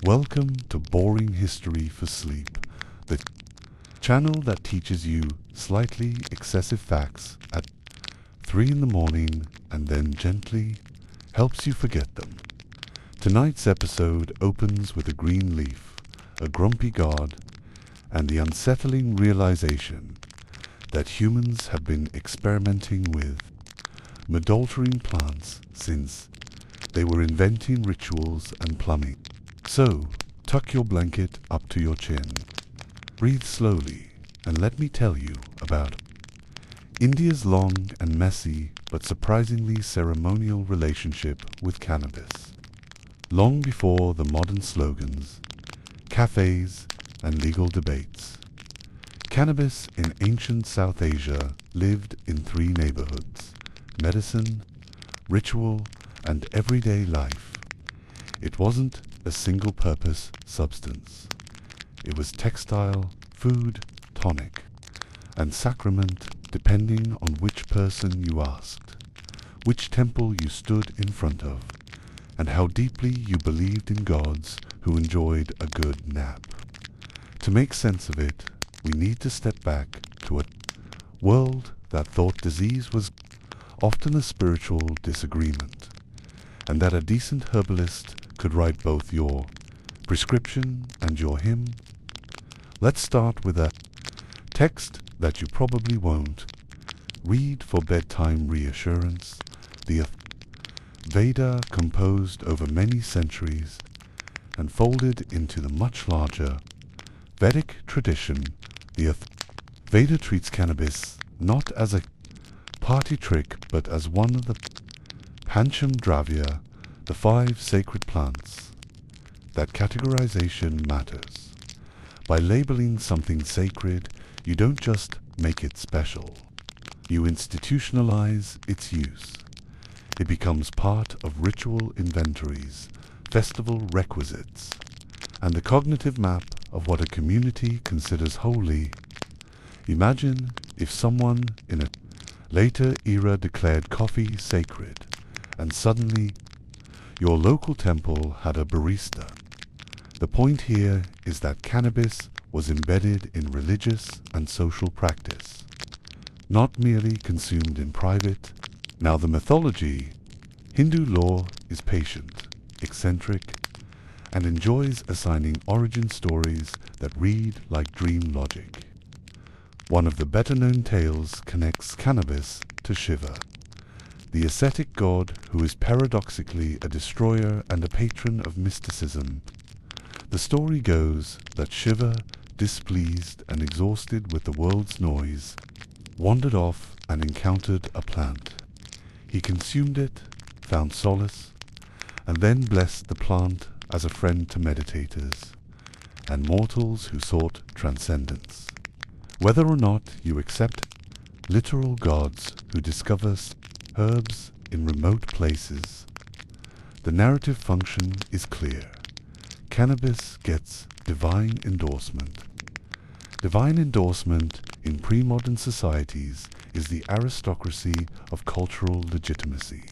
Welcome to Boring History for Sleep, the channel that teaches you slightly excessive facts at 3 in the morning and then gently helps you forget them. Tonight's episode opens with a green leaf, a grumpy god, and the unsettling realization that humans have been experimenting with adulterating plants since they were inventing rituals and plumbing. So, tuck your blanket up to your chin, breathe slowly, and let me tell you about India's long and messy but surprisingly ceremonial relationship with cannabis. Long before the modern slogans, cafes, and legal debates, cannabis in ancient South Asia lived in three neighborhoods: medicine, ritual, and everyday life. It wasn't a single-purpose substance. It was textile, food, tonic, and sacrament depending on which person you asked, which temple you stood in front of, and how deeply you believed in gods who enjoyed a good nap. To make sense of it, we need to step back to a world that thought disease was often a spiritual disagreement, and that a decent herbalist could write both your prescription and your hymn. Let's start with a text that you probably won't read for bedtime reassurance, the Veda, composed over many centuries and folded into the much larger Vedic tradition. The Veda treats cannabis not as a party trick but as one of the Pancham Dravya, the five sacred plants. That categorization matters. By labeling something sacred, you don't just make it special. You institutionalize its use. It becomes part of ritual inventories, festival requisites, and the cognitive map of what a community considers holy. Imagine if someone in a later era declared coffee sacred, and suddenly your local temple had a barista. The point here is that cannabis was embedded in religious and social practice, not merely consumed in private. Now the mythology: Hindu law is patient, eccentric, and enjoys assigning origin stories that read like dream logic. One of the better-known tales connects cannabis to Shiva, the ascetic god who is paradoxically a destroyer and a patron of mysticism. The story goes that Shiva, displeased and exhausted with the world's noise, wandered off and encountered a plant. He consumed it, found solace, and then blessed the plant as a friend to meditators and mortals who sought transcendence. Whether or not you accept literal gods who discover herbs in remote places, the narrative function is clear. Cannabis gets divine endorsement. Divine endorsement in pre-modern societies is the aristocracy of cultural legitimacy.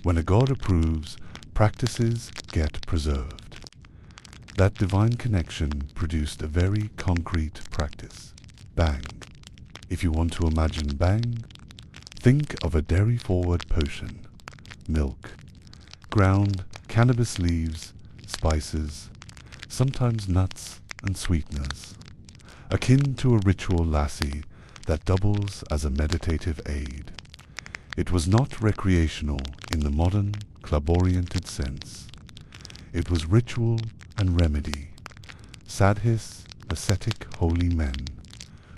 When a god approves, practices get preserved. That divine connection produced a very concrete practice: bang. If you want to imagine bang, think of a dairy-forward potion: milk, ground cannabis leaves, spices, sometimes nuts and sweeteners, akin to a ritual lassi that doubles as a meditative aid. It was not recreational in the modern, club-oriented sense. It was ritual and remedy. Sadhis, ascetic holy men,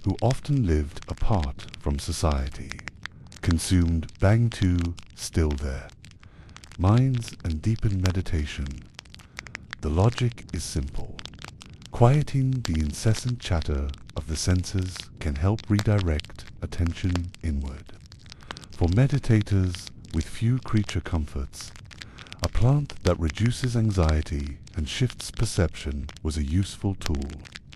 who often lived apart from society, consumed bang too, still there. Minds and deepened meditation. The logic is simple. Quieting the incessant chatter of the senses can help redirect attention inward. For meditators with few creature comforts, a plant that reduces anxiety and shifts perception was a useful tool.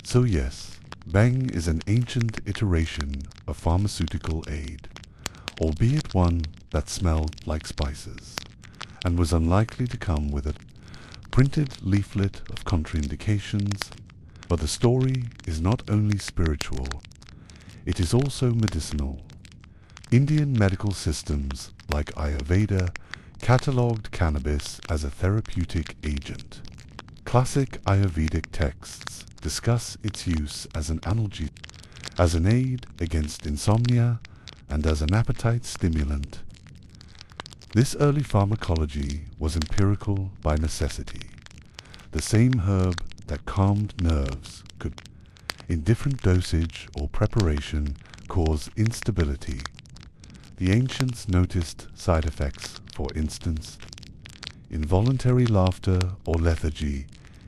So yes, bang is an ancient iteration of pharmaceutical aid, albeit one that smelled like spices, and was unlikely to come with a printed leaflet of contraindications, but the story is not only spiritual, it is also medicinal. Indian medical systems like Ayurveda catalogued cannabis as a therapeutic agent. Classic Ayurvedic texts discuss its use as an analgesic, as an aid against insomnia, and as an appetite stimulant. This early pharmacology was empirical by necessity. The same herb that calmed nerves could, in different dosage or preparation, cause instability. The ancients noticed side effects, for instance, involuntary laughter or lethargy,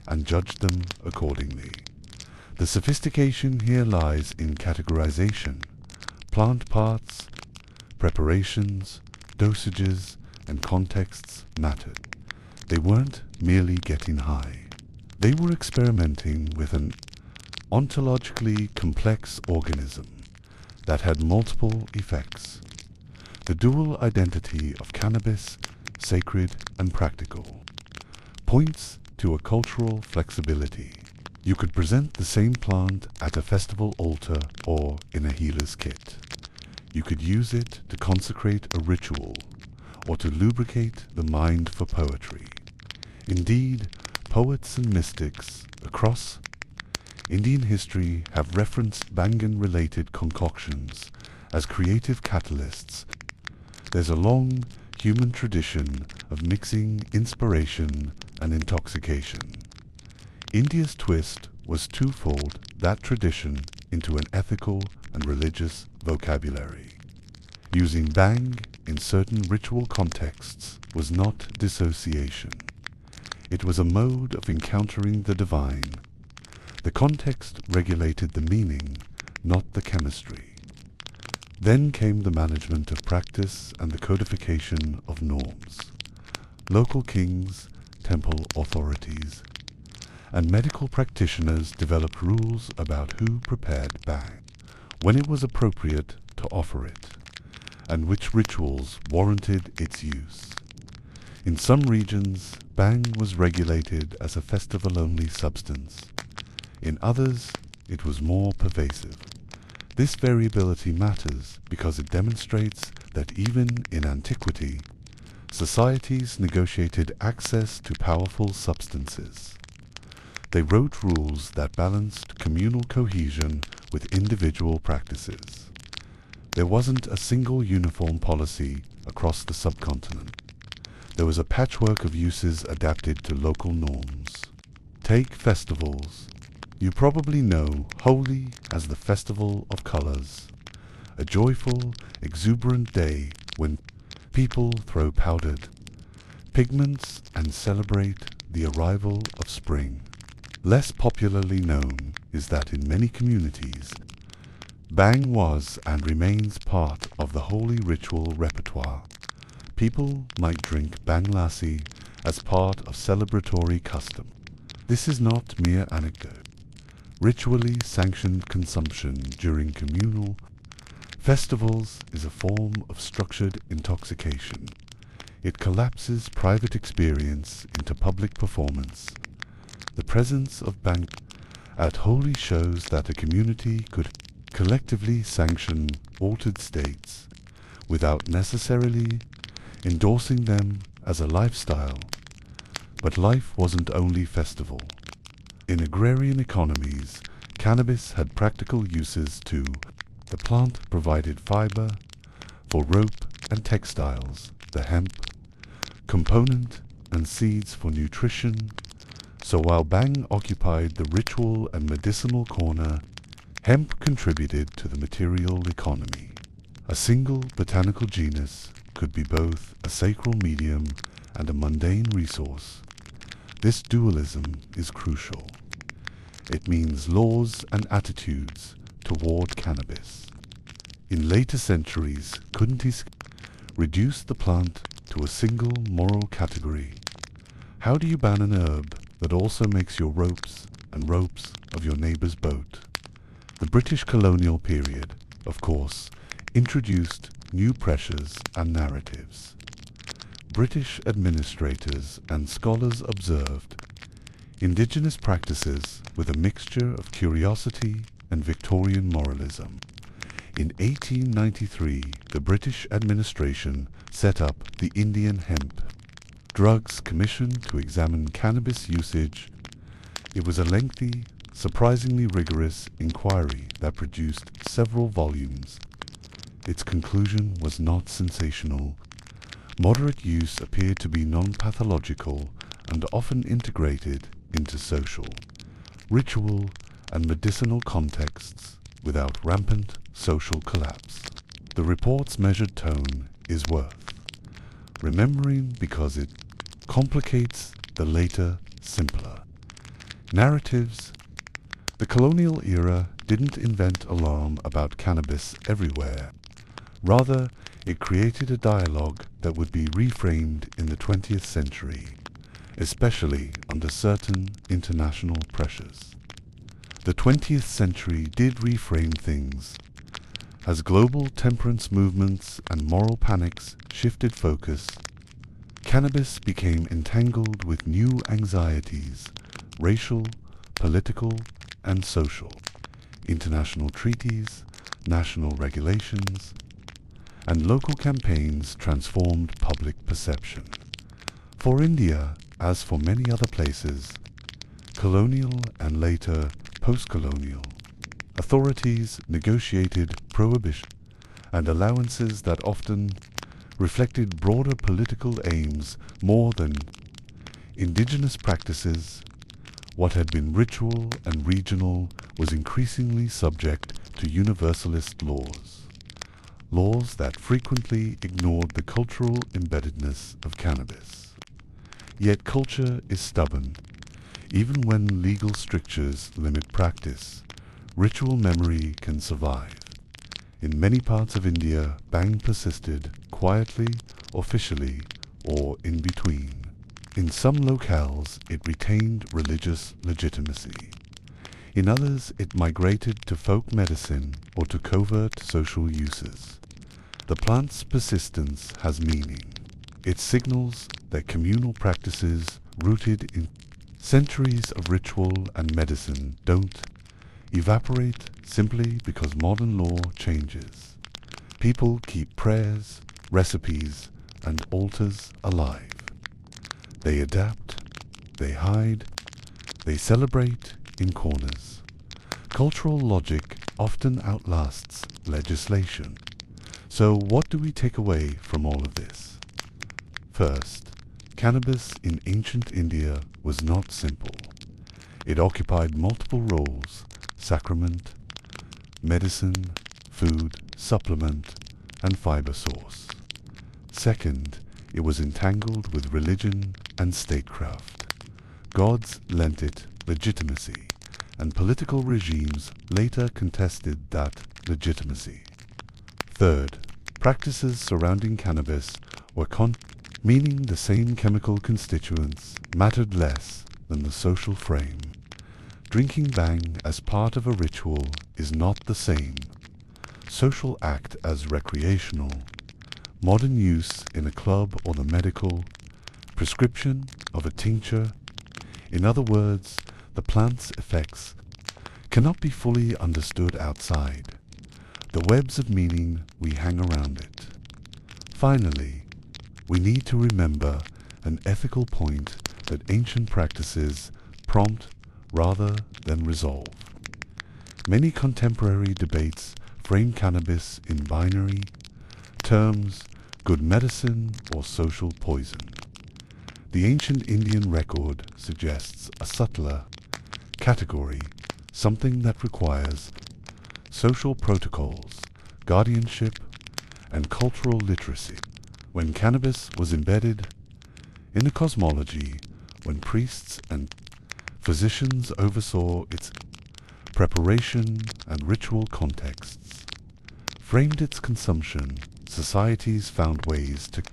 and judged them accordingly. The sophistication here lies in categorization. Plant parts, preparations, dosages, and contexts mattered. They weren't merely getting high. They were experimenting with an ontologically complex organism that had multiple effects. The dual identity of cannabis, sacred and practical, points to a cultural flexibility. You could present the same plant at a festival altar or in a healer's kit. You could use it to consecrate a ritual or to lubricate the mind for poetry. Indeed, poets and mystics across Indian history have referenced Bangan-related concoctions as creative catalysts. There's a long human tradition of mixing inspiration and intoxication. India's twist was twofold: that tradition into an ethical and religious vocabulary. Using bang in certain ritual contexts was not dissociation. It was a mode of encountering the divine. The context regulated the meaning, not the chemistry. Then came the management of practice and the codification of norms. Local kings, temple authorities, and medical practitioners developed rules about who prepared bang, when it was appropriate to offer it, and which rituals warranted its use. In some regions, bang was regulated as a festival-only substance. In others, it was more pervasive. This variability matters because it demonstrates that even in antiquity, societies negotiated access to powerful substances. They wrote rules that balanced communal cohesion with individual practices. There wasn't a single uniform policy across the subcontinent. There was a patchwork of uses adapted to local norms. Take festivals. You probably know Holi as the festival of colors, a joyful, exuberant day when people throw powdered pigments and celebrate the arrival of spring. Less popularly known is that in many communities, bang was and remains part of the holy ritual repertoire. People might drink bang lassi as part of celebratory custom. This is not mere anecdote. Ritually sanctioned consumption during communal festivals is a form of structured intoxication. It collapses private experience into public performance. The presence of bang at Holi shows that a community could collectively sanction altered states without necessarily endorsing them as a lifestyle. But life wasn't only festival. In agrarian economies, cannabis had practical uses too. The plant provided fiber for rope and textiles, the hemp component and seeds for nutrition. So while bang occupied the ritual and medicinal corner, hemp contributed to the material economy. A single botanical genus could be both a sacral medium and a mundane resource. This dualism is crucial. It means laws and attitudes toward cannabis. In later centuries, Kuntis reduced the plant to a single moral category. How do you ban an herb that also makes your ropes and ropes of your neighbor's boat? The British colonial period, of course, introduced new pressures and narratives. British administrators and scholars observed indigenous practices with a mixture of curiosity and Victorian moralism. In 1893, the British administration set up the Indian Hemp Drugs Commission to examine cannabis usage. It was a lengthy, surprisingly rigorous inquiry that produced several volumes. Its conclusion was not sensational. Moderate use appeared to be non-pathological and often integrated into social, ritual, and medicinal contexts without rampant social collapse. The report's measured tone is worth remembering because it complicates the later, simpler narratives. The colonial era didn't invent alarm about cannabis everywhere. Rather, it created a dialogue that would be reframed in the 20th century, especially under certain international pressures. The 20th century did reframe things. As global temperance movements and moral panics shifted focus, cannabis became entangled with new anxieties, racial, political, and social. International treaties, national regulations, and local campaigns transformed public perception. For India, as for many other places, colonial and later post-colonial, authorities negotiated prohibition and allowances that often reflected broader political aims more than indigenous practices. What had been ritual and regional was increasingly subject to universalist laws, laws that frequently ignored the cultural embeddedness of cannabis. Yet culture is stubborn. Even when legal strictures limit practice, ritual memory can survive. In many parts of India, bang persisted quietly, officially, or in between. In some locales, it retained religious legitimacy. In others, it migrated to folk medicine or to covert social uses. The plant's persistence has meaning. It signals that communal practices rooted in centuries of ritual and medicine don't evaporate simply because modern law changes. People keep prayers, recipes, and altars alive. They adapt, they hide, they celebrate in corners. Cultural logic often outlasts legislation. So what do we take away from all of this? First, cannabis in ancient India was not simple. It occupied multiple roles: sacrament, medicine, food, supplement, and fiber source. Second, it was entangled with religion and statecraft. Gods lent it legitimacy, and political regimes later contested that legitimacy. Third, practices surrounding cannabis were meaning the same chemical constituents mattered less than the social frame. Drinking bang as part of a ritual is not the same. Social act as recreational. Modern use in a club or the medical. Prescription of a tincture. In other words, the plant's effects cannot be fully understood outside the webs of meaning we hang around it. Finally, we need to remember an ethical point that ancient practices prompt rather than resolve. Many contemporary debates frame cannabis in binary terms: good medicine or social poison. The ancient Indian record suggests a subtler category, something that requires social protocols, guardianship, and cultural literacy. When cannabis was embedded in a cosmology, when priests and physicians oversaw its preparation and ritual contexts, framed its consumption, societies found ways to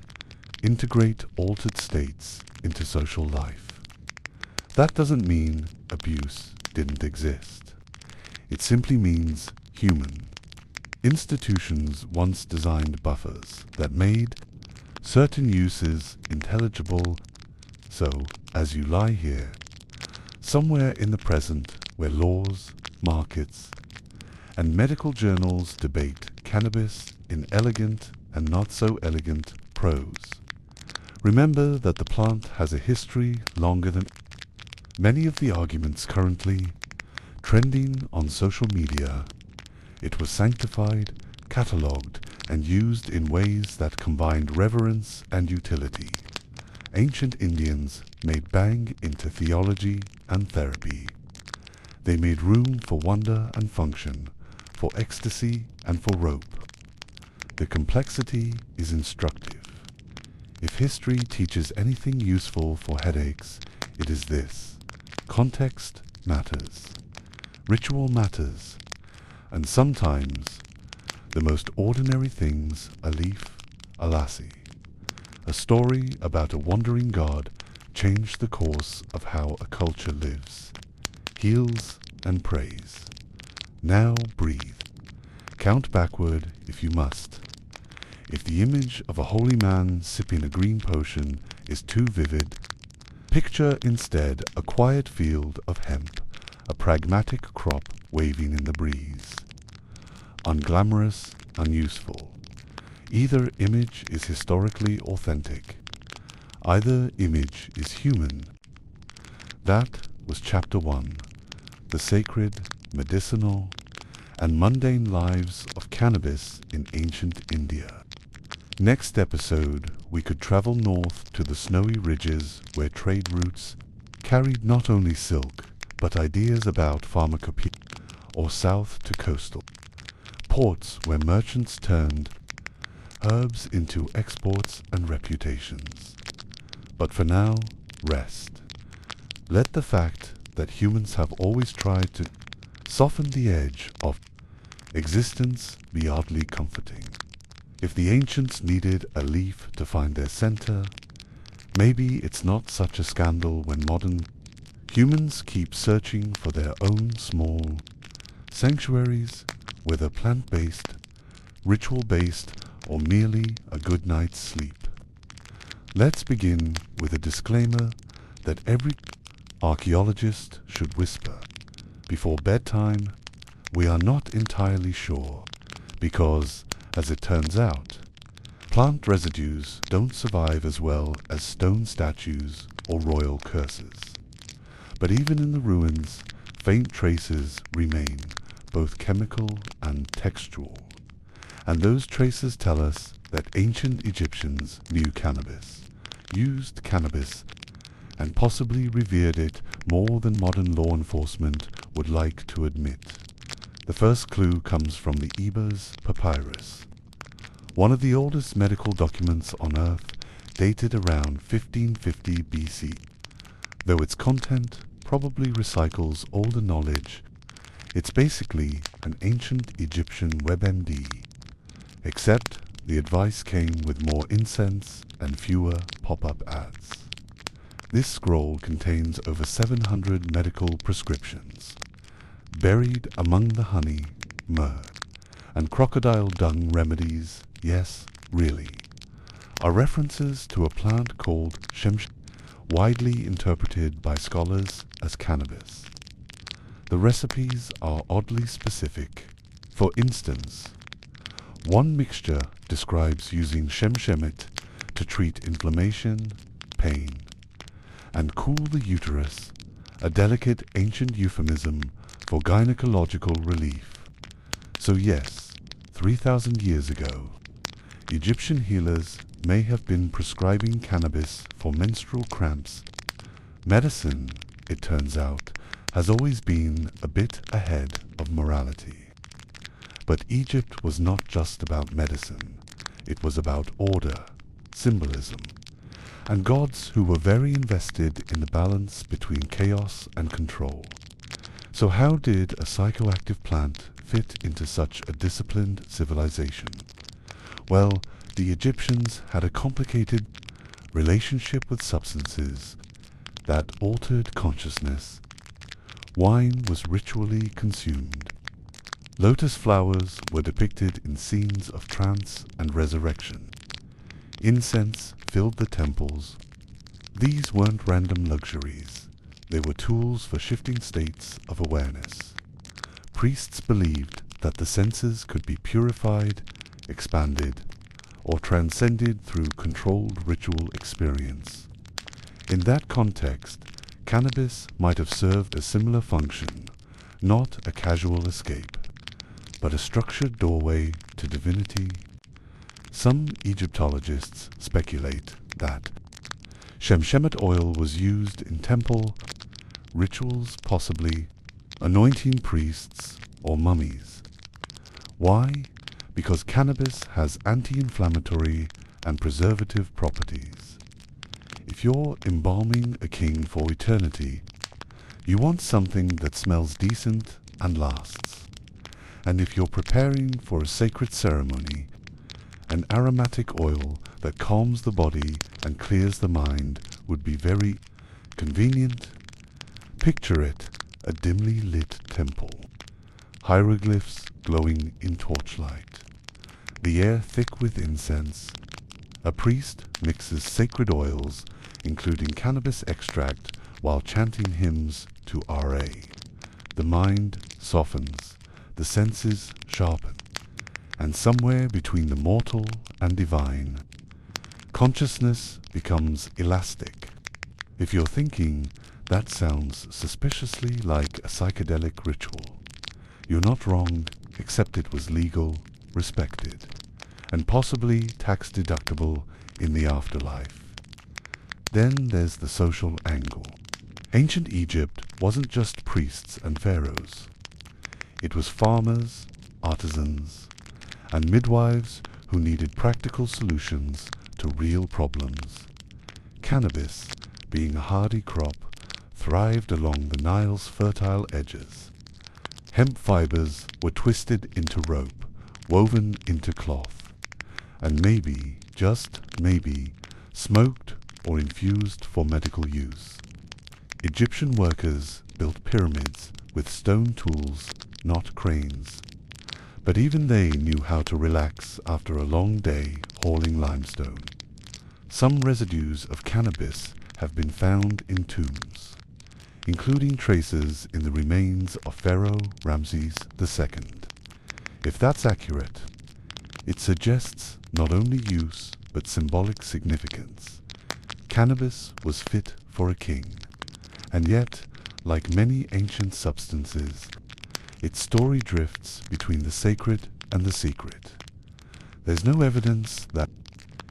integrate altered states into social life. That doesn't mean abuse didn't exist. It simply means human. Institutions once designed buffers that made certain uses intelligible. So, as you lie here, somewhere in the present where laws, markets, and medical journals debate cannabis in elegant and not so elegant prose, remember that the plant has a history longer than many of the arguments currently trending on social media. It was sanctified, catalogued, and used in ways that combined reverence and utility. Ancient Indians made bang into theology and therapy. They made room for wonder and function, for ecstasy and for rope. The complexity is instructive. If history teaches anything useful for headaches, it is this: context matters, ritual matters, and sometimes the most ordinary things, a leaf, a lassie. A story about a wandering god changed the course of how a culture lives, heals, and prays. Now breathe. Count backward if you must. If the image of a holy man sipping a green potion is too vivid, picture instead a quiet field of hemp, a pragmatic crop waving in the breeze. Unglamorous, unuseful. Either image is historically authentic. Either image is human. That was Chapter 1, the sacred, medicinal, and mundane lives of cannabis in ancient India. Next episode, we could travel north to the snowy ridges where trade routes carried not only silk, but ideas about pharmacopoeia, or south to coastal ports where merchants turned herbs into exports and reputations. But for now, rest. Let the fact that humans have always tried to soften the edge of existence be oddly comforting. If the ancients needed a leaf to find their center, maybe it's not such a scandal when modern humans keep searching for their own small sanctuaries, whether plant-based, ritual-based, or merely a good night's sleep. Let's begin with a disclaimer that every archaeologist should whisper before bedtime. We are not entirely sure, because, as it turns out, plant residues don't survive as well as stone statues or royal curses. But even in the ruins, faint traces remain, both chemical and textual. And those traces tell us that ancient Egyptians knew cannabis, used cannabis, and possibly revered it more than modern law enforcement would like to admit. The first clue comes from the Ebers Papyrus, one of the oldest medical documents on Earth, dated around 1550 BC. Though its content probably recycles older knowledge, it's basically an ancient Egyptian WebMD, except the advice came with more incense and fewer pop-up ads. This scroll contains over 700 medical prescriptions. Buried among the honey, myrrh, and crocodile dung remedies, yes, really, are references to a plant called shemsh, widely interpreted by scholars as cannabis. The recipes are oddly specific. For instance, one mixture describes using shemshemet to treat inflammation, pain, and cool the uterus, a delicate ancient euphemism for gynecological relief. So yes, 3,000 years ago, Egyptian healers may have been prescribing cannabis for menstrual cramps. Medicine, it turns out, has always been a bit ahead of morality. But Egypt was not just about medicine. It was about order, symbolism, and gods who were very invested in the balance between chaos and control. So how did a psychoactive plant fit into such a disciplined civilization? Well, the Egyptians had a complicated relationship with substances that altered consciousness. Wine was ritually consumed. Lotus flowers were depicted in scenes of trance and resurrection. Incense filled the temples. These weren't random luxuries. They were tools for shifting states of awareness. Priests believed that the senses could be purified, expanded, or transcended through controlled ritual experience. In that context, cannabis might have served a similar function, not a casual escape, but a structured doorway to divinity. Some Egyptologists speculate that Shemshemet oil was used in temple rituals, possibly anointing priests or mummies. Why? Because cannabis has anti-inflammatory and preservative properties. If you're embalming a king for eternity, you want something that smells decent and lasts. And if you're preparing for a sacred ceremony, an aromatic oil that calms the body and clears the mind would be very convenient. Picture it, a dimly lit temple, hieroglyphs glowing in torchlight, the air thick with incense. A priest mixes sacred oils, including cannabis extract, while chanting hymns to Ra. The mind softens, the senses sharpen, and somewhere between the mortal and divine, consciousness becomes elastic. If you're thinking, that sounds suspiciously like a psychedelic ritual, you're not wrong, except it was legal, respected, and possibly tax-deductible in the afterlife. Then there's the social angle. Ancient Egypt wasn't just priests and pharaohs. It was farmers, artisans, and midwives who needed practical solutions to real problems. Cannabis, being a hardy crop, thrived along the Nile's fertile edges. Hemp fibers were twisted into rope, woven into cloth, and maybe, just maybe, smoked or infused for medical use. Egyptian workers built pyramids with stone tools, not cranes. But even they knew how to relax after a long day hauling limestone. Some residues of cannabis have been found in tombs, including traces in the remains of Pharaoh Ramses II. If that's accurate, it suggests not only use but symbolic significance. Cannabis was fit for a king, and yet, like many ancient substances, its story drifts between the sacred and the secret. There's no evidence that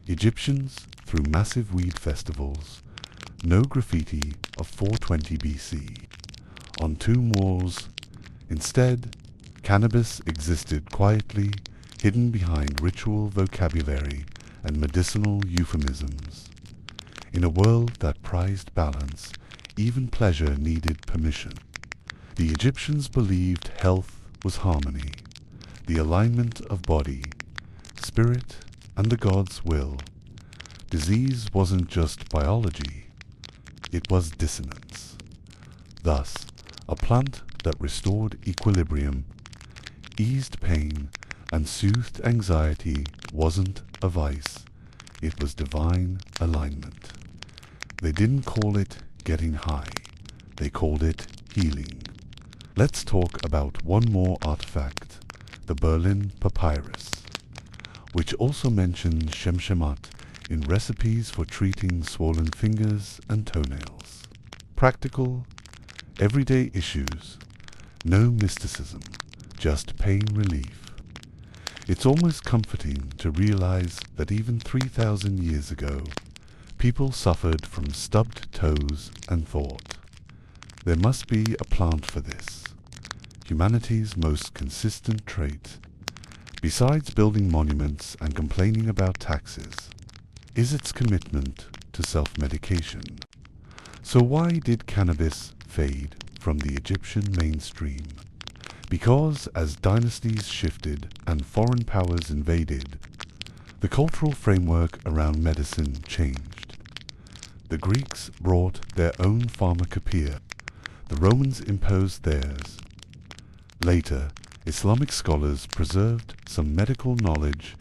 Egyptians threw massive weed festivals, no graffiti of 420 BC on tomb walls. Instead, cannabis existed quietly, hidden behind ritual vocabulary and medicinal euphemisms. In a world that prized balance, even pleasure needed permission. The Egyptians believed health was harmony, the alignment of body, spirit, and the god's will. Disease wasn't just biology, it was dissonance. Thus, a plant that restored equilibrium, eased pain, and soothed anxiety wasn't a vice, it was divine alignment. They didn't call it getting high, they called it healing. Let's talk about one more artifact, the Berlin Papyrus, which also mentions Shemshemat in recipes for treating swollen fingers and toenails. Practical, everyday issues, no mysticism, just pain relief. It's almost comforting to realize that even 3,000 years ago, people suffered from stubbed toes and thought, there must be a plant for this. Humanity's most consistent trait, besides building monuments and complaining about taxes, is its commitment to self-medication. So why did cannabis fade from the Egyptian mainstream? Because as dynasties shifted and foreign powers invaded, the cultural framework around medicine changed. The Greeks brought their own pharmacopoeia, the Romans imposed theirs. Later, Islamic scholars preserved some medical knowledge,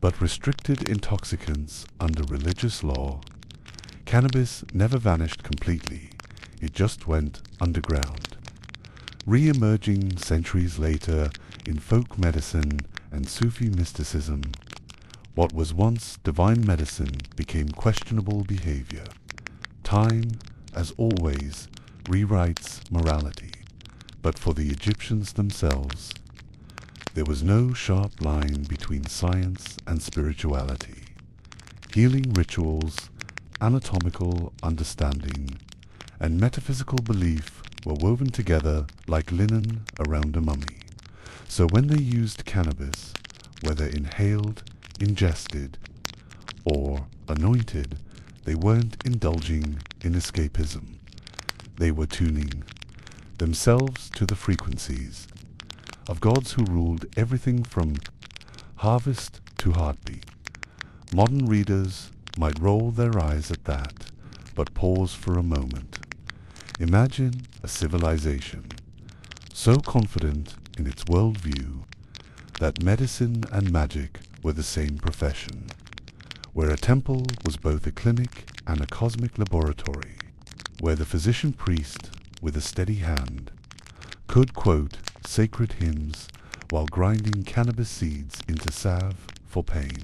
but restricted intoxicants under religious law. Cannabis never vanished completely, it just went underground, re-emerging centuries later in folk medicine and Sufi mysticism. What was once divine medicine became questionable behavior. Time, as always, rewrites morality, but for the Egyptians themselves, there was no sharp line between science and spirituality. Healing rituals, anatomical understanding, and metaphysical belief were woven together like linen around a mummy. So when they used cannabis, whether inhaled, ingested, or anointed, they weren't indulging in escapism. They were tuning themselves to the frequencies of gods who ruled everything from harvest to heartbeat. Modern readers might roll their eyes at that, but pause for a moment. Imagine a civilization so confident in its worldview that medicine and magic were the same profession, where a temple was both a clinic and a cosmic laboratory, where the physician-priest, with a steady hand, could quote sacred hymns while grinding cannabis seeds into salve for pain,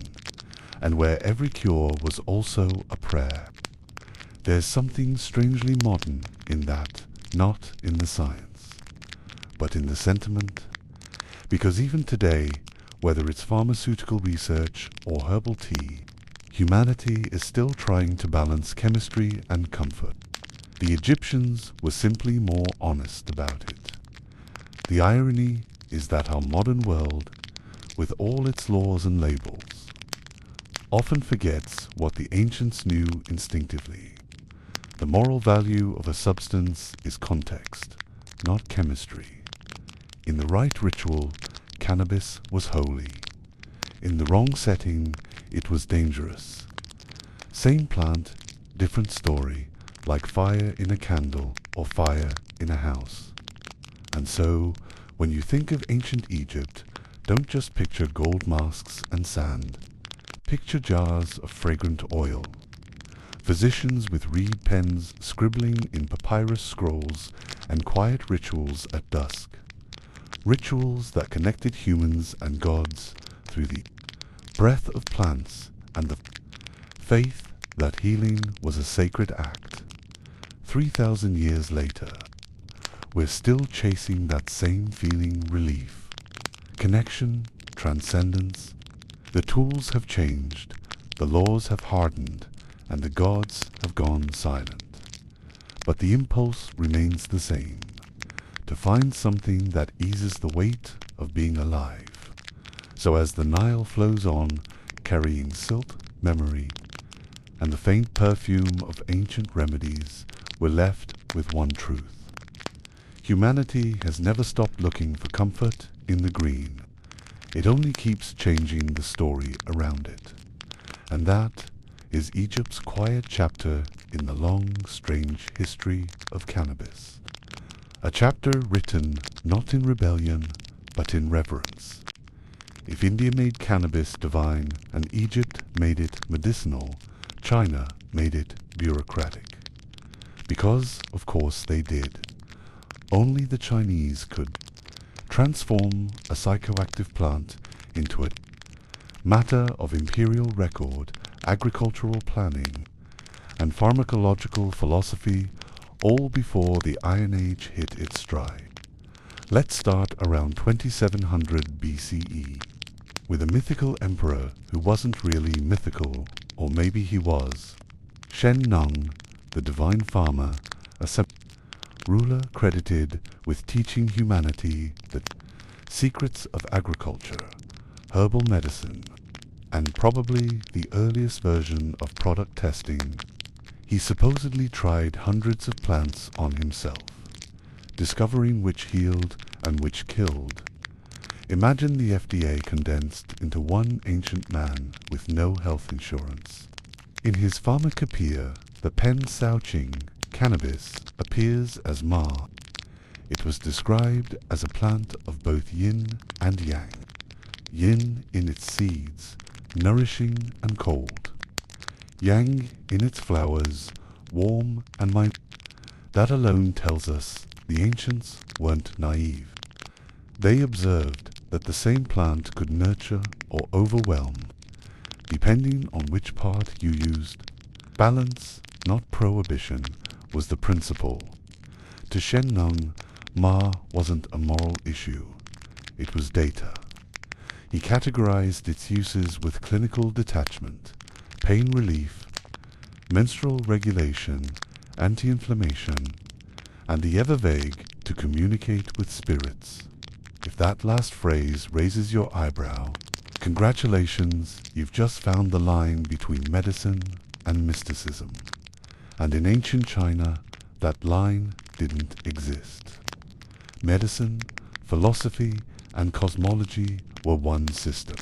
and where every cure was also a prayer. There's something strangely modern in that, not in the science, but in the sentiment, because even today, whether it's pharmaceutical research or herbal tea, humanity is still trying to balance chemistry and comfort. The Egyptians were simply more honest about it. The irony is that our modern world, with all its laws and labels, often forgets what the ancients knew instinctively. The moral value of a substance is context, not chemistry. In the right ritual, cannabis was holy. In the wrong setting, it was dangerous. Same plant, different story, like fire in a candle or fire in a house. And so, when you think of ancient Egypt, don't just picture gold masks and sand. Picture jars of fragrant oil, physicians with reed pens scribbling in papyrus scrolls, and quiet rituals at dusk. Rituals that connected humans and gods through the breath of plants and the faith that healing was a sacred act. 3,000 years later, we're still chasing that same feeling: relief, connection, transcendence. The tools have changed, the laws have hardened, and the gods have gone silent. But the impulse remains the same: to find something that eases the weight of being alive. So as the Nile flows on, carrying silt, memory, and the faint perfume of ancient remedies, we're left with one truth. Humanity has never stopped looking for comfort in the green. It only keeps changing the story around it. And that is Egypt's quiet chapter in the long, strange history of cannabis. A chapter written not in rebellion, but in reverence. If India made cannabis divine and Egypt made it medicinal, China made it bureaucratic. Because, of course, they did. Only the Chinese could transform a psychoactive plant into a matter of imperial record, agricultural planning, and pharmacological philosophy, all before the Iron Age hit its stride. Let's start around 2700 BCE, with a mythical emperor who wasn't really mythical, or maybe he was. Shen Nung, the divine farmer, a ruler credited with teaching humanity the secrets of agriculture, herbal medicine, and probably the earliest version of product testing. He supposedly tried hundreds of plants on himself, discovering which healed and which killed. Imagine the FDA condensed into one ancient man with no health insurance. In his pharmacopoeia, the Pen Sao-Ching, cannabis appears as Ma. It was described as a plant of both yin and yang. Yin in its seeds, nourishing and cold. Yang in its flowers, warm and mild. That alone tells us the ancients weren't naive. They observed that the same plant could nurture or overwhelm, depending on which part you used. Balance, not prohibition, was the principle. To Shen Nung, Ma wasn't a moral issue. It was data. He categorized its uses with clinical detachment, pain relief, menstrual regulation, anti-inflammation, and the ever vague to communicate with spirits. If that last phrase raises your eyebrow, congratulations, you've just found the line between medicine and mysticism. And in ancient China, that line didn't exist. Medicine, philosophy, and cosmology were one system.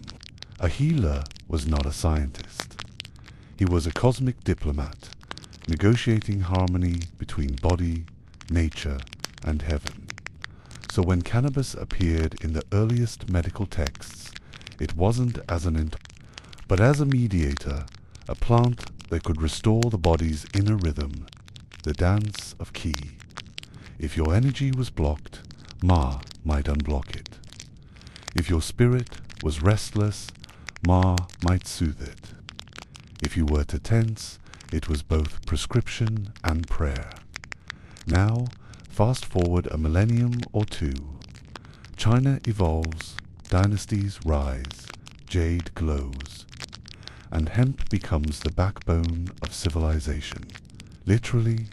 A healer was not a scientist. He was a cosmic diplomat, negotiating harmony between body, nature, and heaven. So when cannabis appeared in the earliest medical texts, it wasn't as but as a mediator, a plant that could restore the body's inner rhythm, the dance of qi. If your energy was blocked, Ma might unblock it. If your spirit was restless, Ma might soothe it. If you were to tense, it was both prescription and prayer. Now, fast forward a millennium or two. China evolves, dynasties rise, jade glows, and hemp becomes the backbone of civilization. Literally,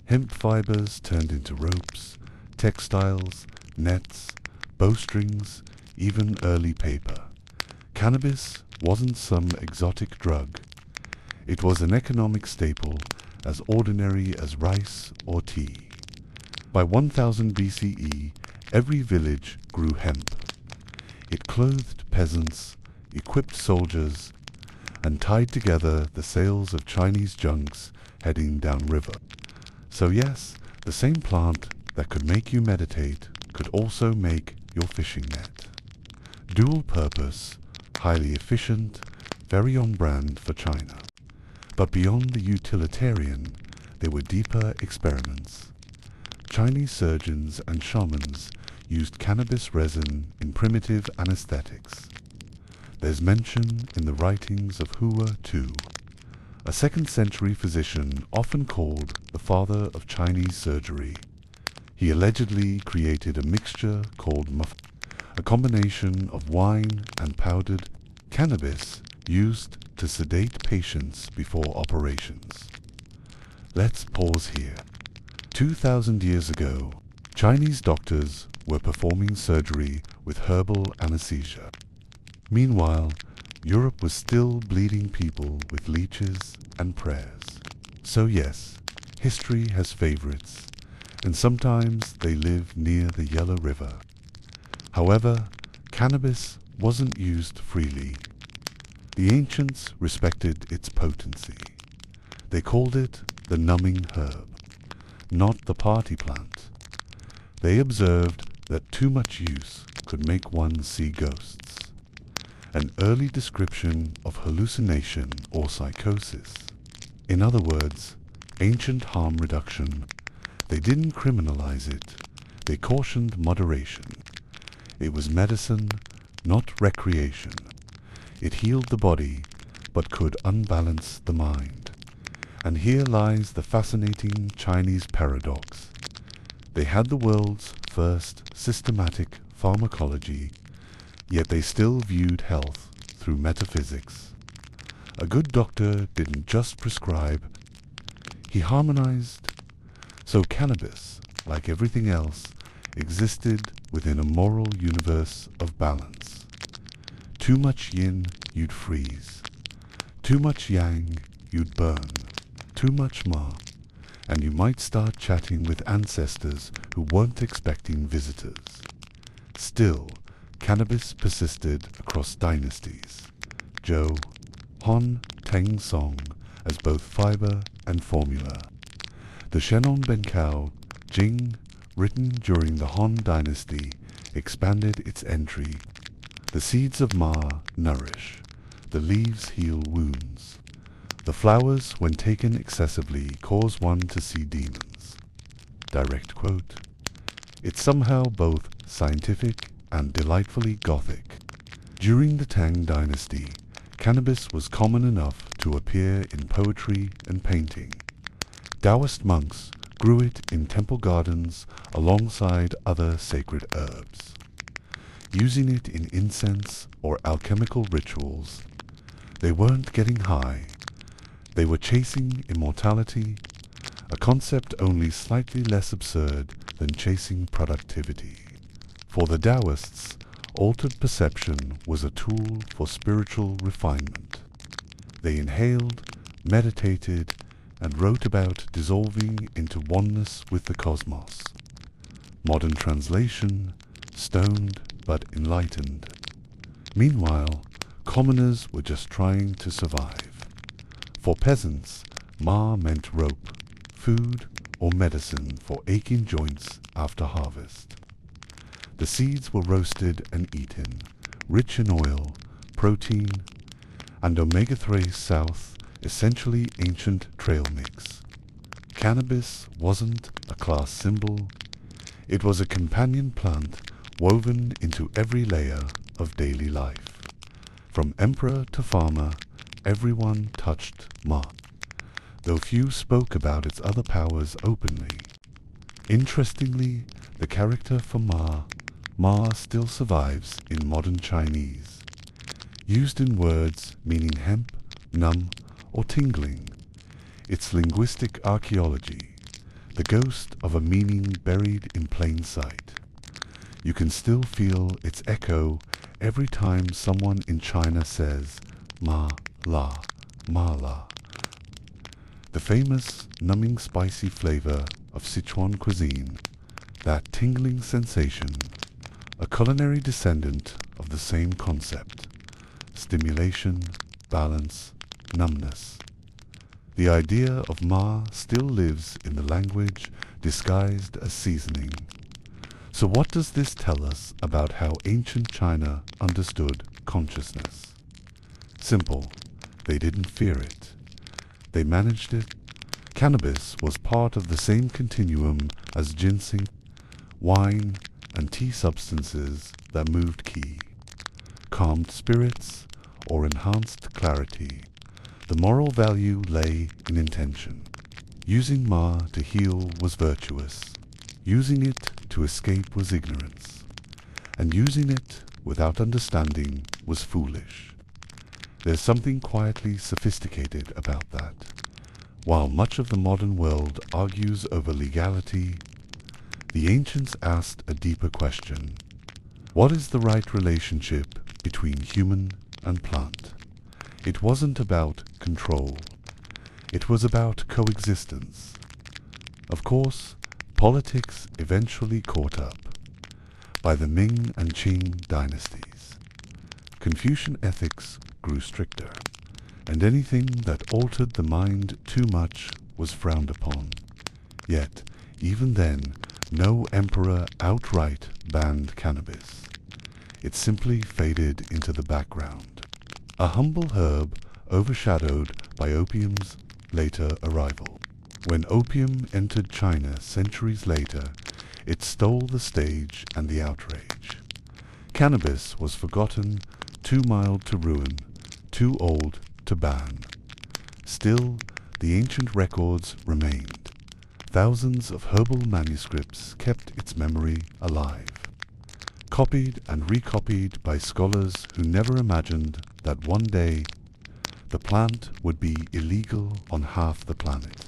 hemp fibers turned into ropes, textiles, nets, bowstrings, even early paper. Cannabis wasn't some exotic drug. It was an economic staple as ordinary as rice or tea. By 1000 BCE, every village grew hemp. It clothed peasants, equipped soldiers, and tied together the sails of Chinese junks heading downriver. So yes, the same plant that could make you meditate could also make your fishing net. Dual purpose, highly efficient, very on brand for China. But beyond the utilitarian, there were deeper experiments. Chinese surgeons and shamans used cannabis resin in primitive anesthetics. There's mention in the writings of Hua Tu, a 2nd century physician often called the father of Chinese surgery. He allegedly created a mixture called a combination of wine and powdered cannabis used to sedate patients before operations. Let's pause here. 2000 years ago, Chinese doctors were performing surgery with herbal anesthesia. Meanwhile, Europe was still bleeding people with leeches and prayers. So yes, history has favorites, and sometimes they live near the Yellow River. However, cannabis wasn't used freely. The ancients respected its potency. They called it the numbing herb, not the party plant. They observed that too much use could make one see ghosts, an early description of hallucination or psychosis. In other words, ancient harm reduction. They didn't criminalize it. They cautioned moderation. It was medicine, not recreation. It healed the body, but could unbalance the mind. And here lies the fascinating Chinese paradox. They had the world's first systematic pharmacology, yet they still viewed health through metaphysics. A good doctor didn't just prescribe, he harmonized. So cannabis, like everything else, existed within a moral universe of balance. Too much yin, you'd freeze. Too much yang, you'd burn. Too much ma, and you might start chatting with ancestors who weren't expecting visitors. Still, cannabis persisted across dynasties. Zhou, Han, Teng Song, as both fiber and formula. The Shenong Benkao, Jing, written during the Han dynasty, expanded its entry. The seeds of Ma nourish. The the leaves heal wounds. The flowers, when taken excessively, cause one to see demons. Direct quote. It's somehow both scientific and delightfully gothic. During the Tang Dynasty, cannabis was common enough to appear in poetry and painting. Taoist monks grew it in temple gardens alongside other sacred herbs. Using it in incense or alchemical rituals, they weren't getting high. They were chasing immortality, a concept only slightly less absurd than chasing productivity. For the Taoists, altered perception was a tool for spiritual refinement. They inhaled, meditated, and wrote about dissolving into oneness with the cosmos. Modern translation, stoned but enlightened. Meanwhile, commoners were just trying to survive. For peasants, ma meant rope, food, or medicine for aching joints after harvest. The seeds were roasted and eaten, rich in oil, protein, and omega-3 south, essentially ancient trail mix. Cannabis wasn't a class symbol, it was a companion plant woven into every layer of daily life. From emperor to farmer, everyone touched ma, though few spoke about its other powers openly. Interestingly, the character for ma still survives in modern Chinese, used in words meaning hemp, numb, or tingling. It's linguistic archaeology, the ghost of a meaning buried in plain sight. You can still feel its echo every time someone in China says ma la. The famous numbing spicy flavor of Sichuan cuisine, that tingling sensation, a culinary descendant of the same concept: stimulation, balance, numbness. The idea of ma still lives in the language disguised as seasoning. So what does this tell us about how ancient China understood consciousness? Simple. They didn't fear it. They managed it. Cannabis was part of the same continuum as ginseng, wine, and tea substances that moved qi, calmed spirits, or enhanced clarity. The moral value lay in intention. Using ma to heal was virtuous. Using it to escape was ignorance. And using it without understanding was foolish. There's something quietly sophisticated about that. While much of the modern world argues over legality, the ancients asked a deeper question. What is the right relationship between human and plant? It wasn't about control. It was about coexistence. Of course, politics eventually caught up. By the Ming and Qing dynasties, Confucian ethics grew stricter, and anything that altered the mind too much was frowned upon. Yet, even then, no emperor outright banned cannabis. It simply faded into the background, a humble herb overshadowed by opium's later arrival. When opium entered China centuries later, it stole the stage and the outrage. Cannabis was forgotten, too mild to ruin, too old to ban. Still, the ancient records remained. Thousands of herbal manuscripts kept its memory alive, copied and recopied by scholars who never imagined that one day the plant would be illegal on half the planet.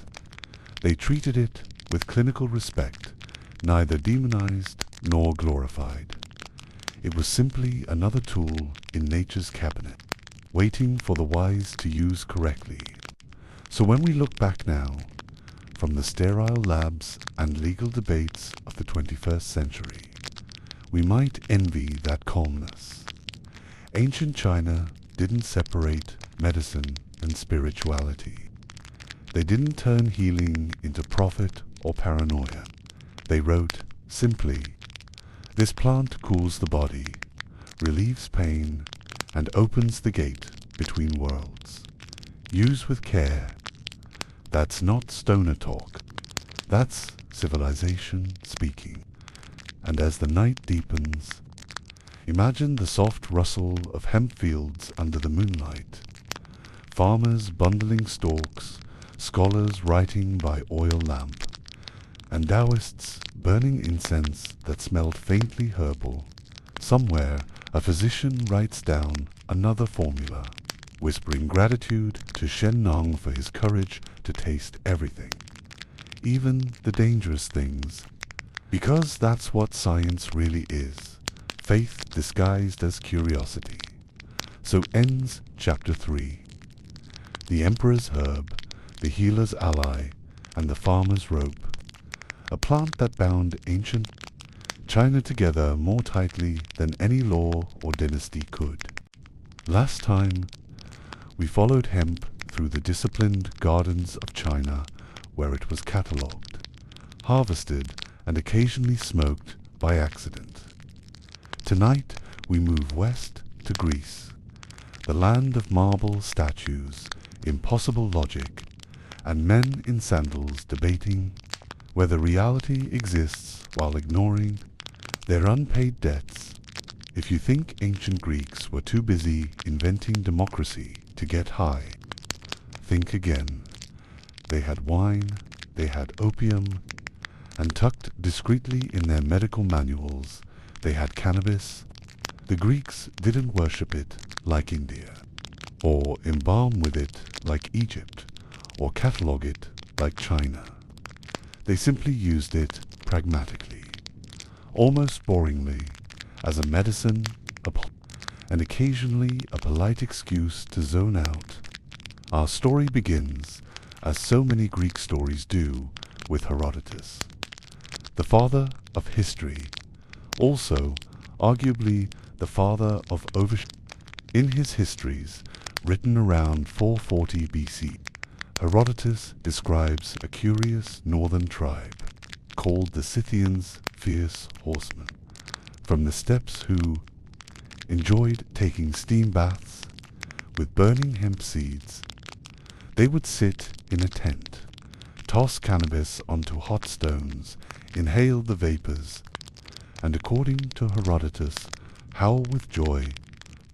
They treated it with clinical respect, neither demonized nor glorified. It was simply another tool in nature's cabinet, waiting for the wise to use correctly. So when we look back now, from the sterile labs and legal debates of the 21st century, we might envy that calmness. Ancient China didn't separate medicine and spirituality. They didn't turn healing into profit or paranoia. They wrote simply, "This plant cools the body, relieves pain, and opens the gate between worlds. Use with care. That's not stoner talk. That's civilization speaking. And as the night deepens, imagine the soft rustle of hemp fields under the moonlight, farmers bundling stalks, scholars writing by oil lamp, and Taoists burning incense that smelled faintly herbal. Somewhere, a physician writes down another formula, whispering gratitude to Shen Nong for his courage to taste everything, even the dangerous things, because that's what science really is, faith disguised as curiosity. So ends Chapter 3. The Emperor's Herb, the Healer's Ally, and the Farmer's Rope, a plant that bound ancient China together more tightly than any law or dynasty could. Last time, we followed hemp through the disciplined gardens of China, where it was catalogued, harvested, and occasionally smoked by accident. Tonight, we move west to Greece, the land of marble statues, impossible logic, and men in sandals debating whether reality exists while ignoring their unpaid debts. If you think ancient Greeks were too busy inventing democracy to get high, think again. They had wine, they had opium, and tucked discreetly in their medical manuals, they had cannabis. The Greeks didn't worship it like India, or embalm with it like Egypt, or catalog it like China. They simply used it pragmatically, almost boringly, as a medicine, and occasionally a polite excuse to zone out. Our story begins, as so many Greek stories do, with Herodotus, the father of history, also arguably the father of In his histories, written around 440 BC, Herodotus describes a curious northern tribe called the Scythians, fierce horsemen from the steppes who enjoyed taking steam baths with burning hemp seeds. They would sit in a tent, toss cannabis onto hot stones, inhale the vapors, and according to Herodotus, howl with joy.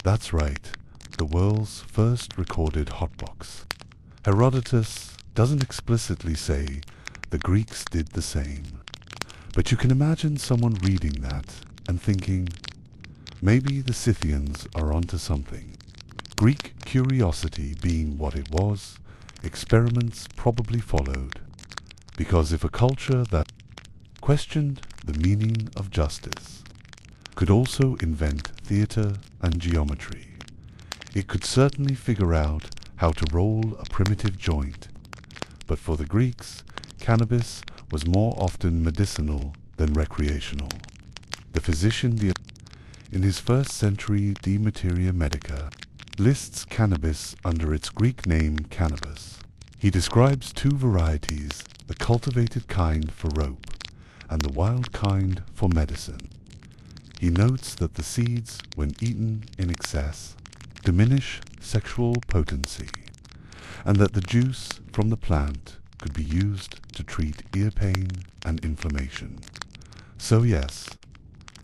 That's right, the world's first recorded hotbox. Herodotus doesn't explicitly say the Greeks did the same, but you can imagine someone reading that and thinking, maybe the Scythians are onto something. Greek curiosity being what it was, experiments probably followed, because if a culture that questioned the meaning of justice could also invent theater and geometry, it could certainly figure out how to roll a primitive joint. But for the Greeks, cannabis was more often medicinal than recreational. The physician, in his 1st century De Materia Medica, lists cannabis under its Greek name cannabis. He describes 2 varieties, the cultivated kind for rope and the wild kind for medicine. He notes that the seeds, when eaten in excess, diminish sexual potency, and that the juice from the plant could be used to treat ear pain and inflammation. So yes,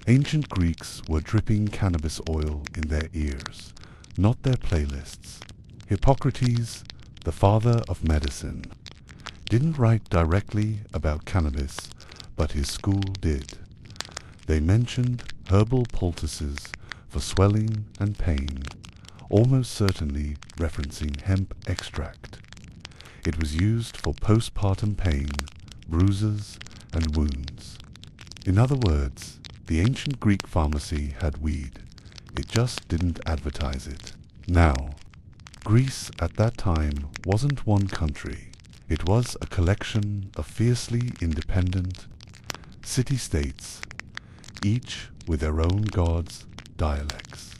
ancient Greeks were dripping cannabis oil in their ears, not their playlists. Hippocrates, the father of medicine, didn't write directly about cannabis, but his school did. They mentioned herbal poultices for swelling and pain, almost certainly referencing hemp extract. It was used for postpartum pain, bruises, and wounds. In other words, the ancient Greek pharmacy had weed. It just didn't advertise it. Now, Greece at that time wasn't one country. It was a collection of fiercely independent city-states, each with their own gods, dialects,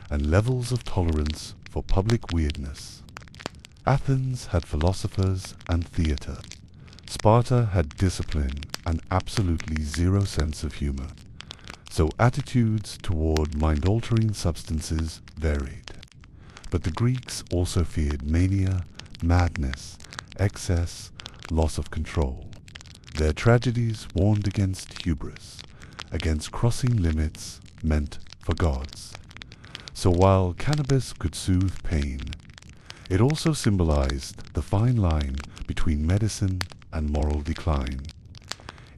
and levels of tolerance for public weirdness. Athens had philosophers and theater. Sparta had discipline and absolutely zero sense of humor. So attitudes toward mind-altering substances varied. But the Greeks also feared mania, madness, excess, loss of control. Their tragedies warned against hubris, against crossing limits meant for gods. So while cannabis could soothe pain, it also symbolized the fine line between medicine and moral decline.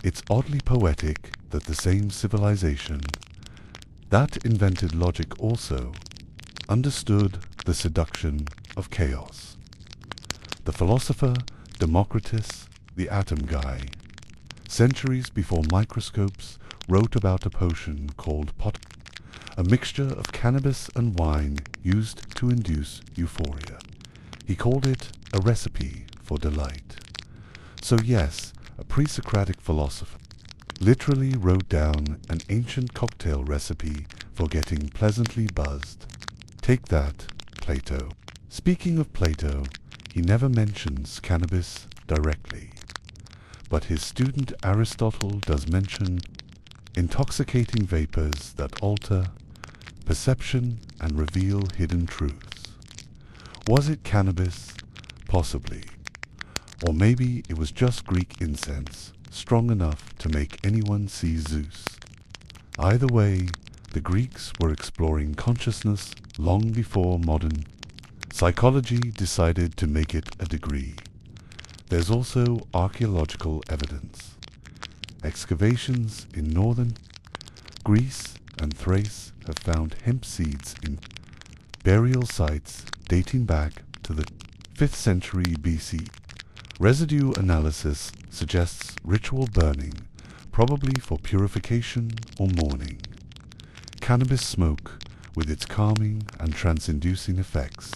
It's oddly poetic that the same civilization that invented logic also understood the seduction of chaos. The philosopher Democritus, the atom guy, centuries before microscopes, wrote about a potion called pot, a mixture of cannabis and wine used to induce euphoria. He called it a recipe for delight. So yes, a pre-Socratic philosopher literally wrote down an ancient cocktail recipe for getting pleasantly buzzed. Take that, Plato. Speaking of Plato, he never mentions cannabis directly, but his student Aristotle does mention intoxicating vapors that alter perception and reveal hidden truths. Was it cannabis? Possibly. Or maybe it was just Greek incense, strong enough to make anyone see Zeus. Either way, the Greeks were exploring consciousness long before modern psychology decided to make it a degree. There's also archaeological evidence. Excavations in northern Greece and Thrace have found hemp seeds in burial sites dating back to the 5th century BC. Residue analysis suggests ritual burning, probably for purification or mourning. Cannabis smoke, with its calming and trance-inducing effects,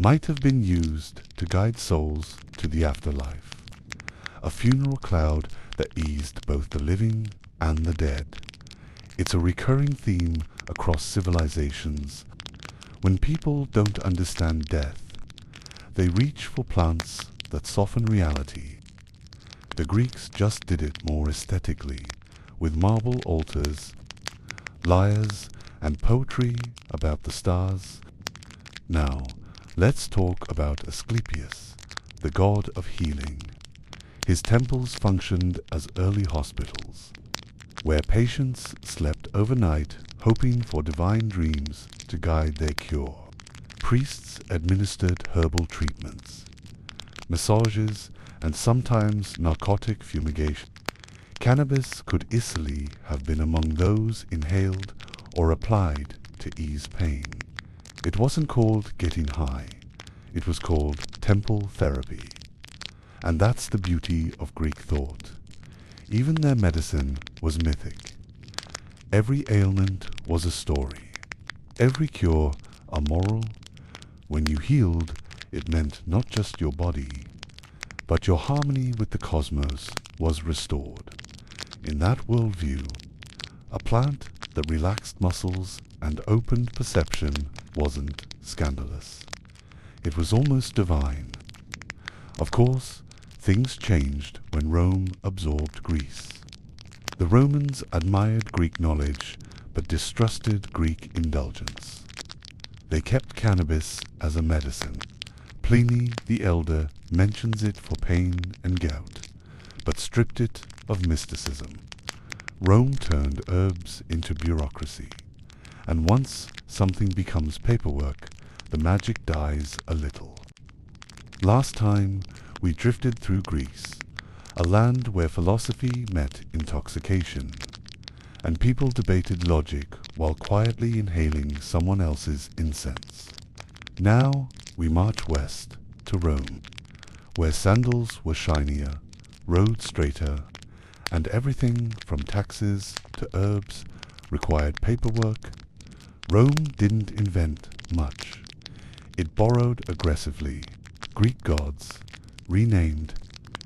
might have been used to guide souls to the afterlife, a funeral cloud that eased both the living and the dead. It's a recurring theme across civilizations. When people don't understand death, they reach for plants that soften reality. The Greeks just did it more aesthetically, with marble altars, lyres, and poetry about the stars. Now, let's talk about Asclepius, the god of healing. His temples functioned as early hospitals, where patients slept overnight hoping for divine dreams to guide their cure. Priests administered herbal treatments, massages, and sometimes narcotic fumigation. Cannabis could easily have been among those inhaled or applied to ease pain. It wasn't called getting high, it was called temple therapy. And that's the beauty of Greek thought. Even their medicine was mythic. Every ailment was a story, every cure a moral. When you healed, it meant not just your body, but your harmony with the cosmos was restored. In that worldview, a plant that relaxed muscles and opened perception wasn't scandalous. It was almost divine. Of course, things changed when Rome absorbed Greece. The Romans admired Greek knowledge, but distrusted Greek indulgence. They kept cannabis as a medicine. Pliny the Elder mentions it for pain and gout, but stripped it of mysticism. Rome turned herbs into bureaucracy, and once something becomes paperwork, the magic dies a little. Last time, we drifted through Greece, a land where philosophy met intoxication, and people debated logic while quietly inhaling someone else's incense. Now we march west to Rome, where sandals were shinier, roads straighter, and everything from taxes to herbs required paperwork. Rome didn't invent much. It borrowed aggressively. Greek gods, renamed,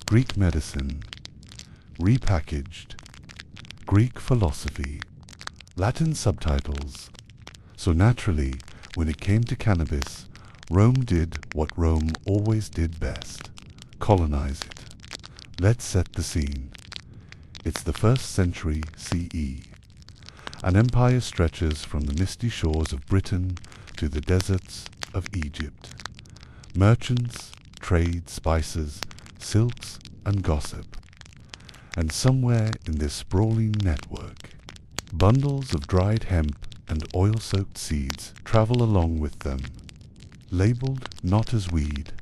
Greek medicine, repackaged, Greek philosophy, Latin subtitles. So naturally, when it came to cannabis, Rome did what Rome always did best: colonize it. Let's set the scene. It's the 1st century CE. An empire stretches from the misty shores of Britain to the deserts of Egypt. Merchants trade spices, silks, and gossip. And somewhere in this sprawling network, bundles of dried hemp and oil-soaked seeds travel along with them, labeled not as weed,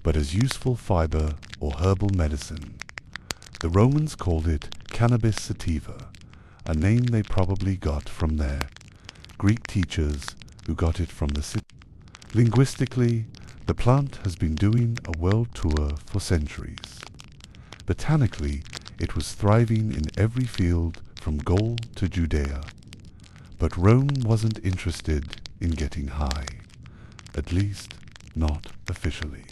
but as useful fiber or herbal medicine. The Romans called it Cannabis sativa, a name they probably got from their Greek teachers who got it from the city. Linguistically, the plant has been doing a world tour for centuries. Botanically, it was thriving in every field from Gaul to Judea. But Rome wasn't interested in getting high, at least not officially.